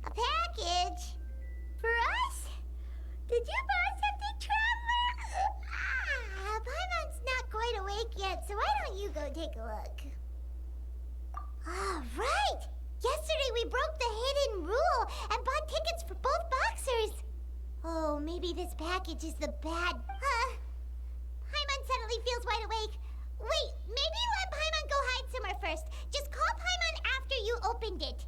A package? For us? Did you buy something, traveler? Paimon's not quite awake yet, so why don't you go take a look? Right! Yesterday we broke the hidden rule and bought tickets for both boxers. Oh, maybe this package is the bad... Paimon suddenly feels wide awake. Wait, maybe let Paimon go hide somewhere first. Just call Paimon after you opened it.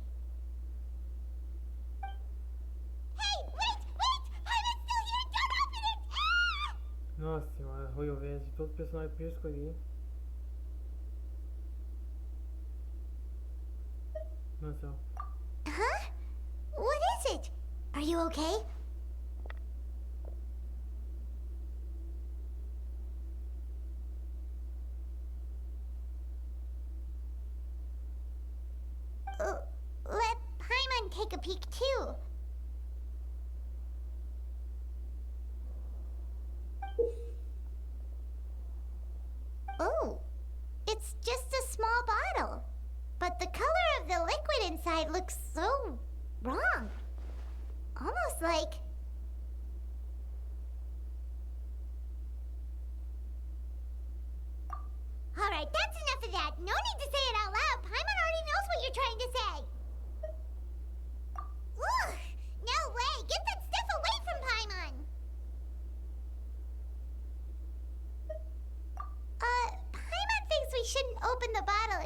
Hey, wait! Paimon's still here! Don't open it! Ah! Nossa senhora, Wriothesley de todos os personagens que eu escolhi. Nossa. Huh? What is it? Are you okay? Let Paimon take a peek too.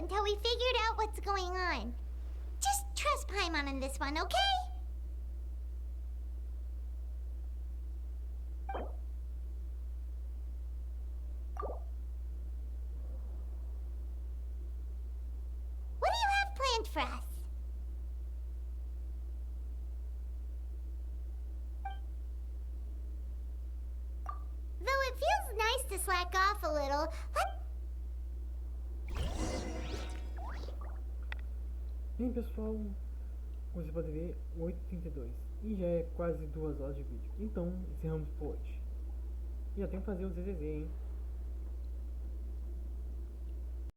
until we figured out what's going on. Just trust Paimon on this one, okay? What do you have planned for us? Though it feels nice to slack off a little, Bem, pessoal, como você pode ver, 8h32 e já é quase 2 horas de vídeo. Então, encerramos por hoje. E eu tenho que fazer o ZZZ, hein?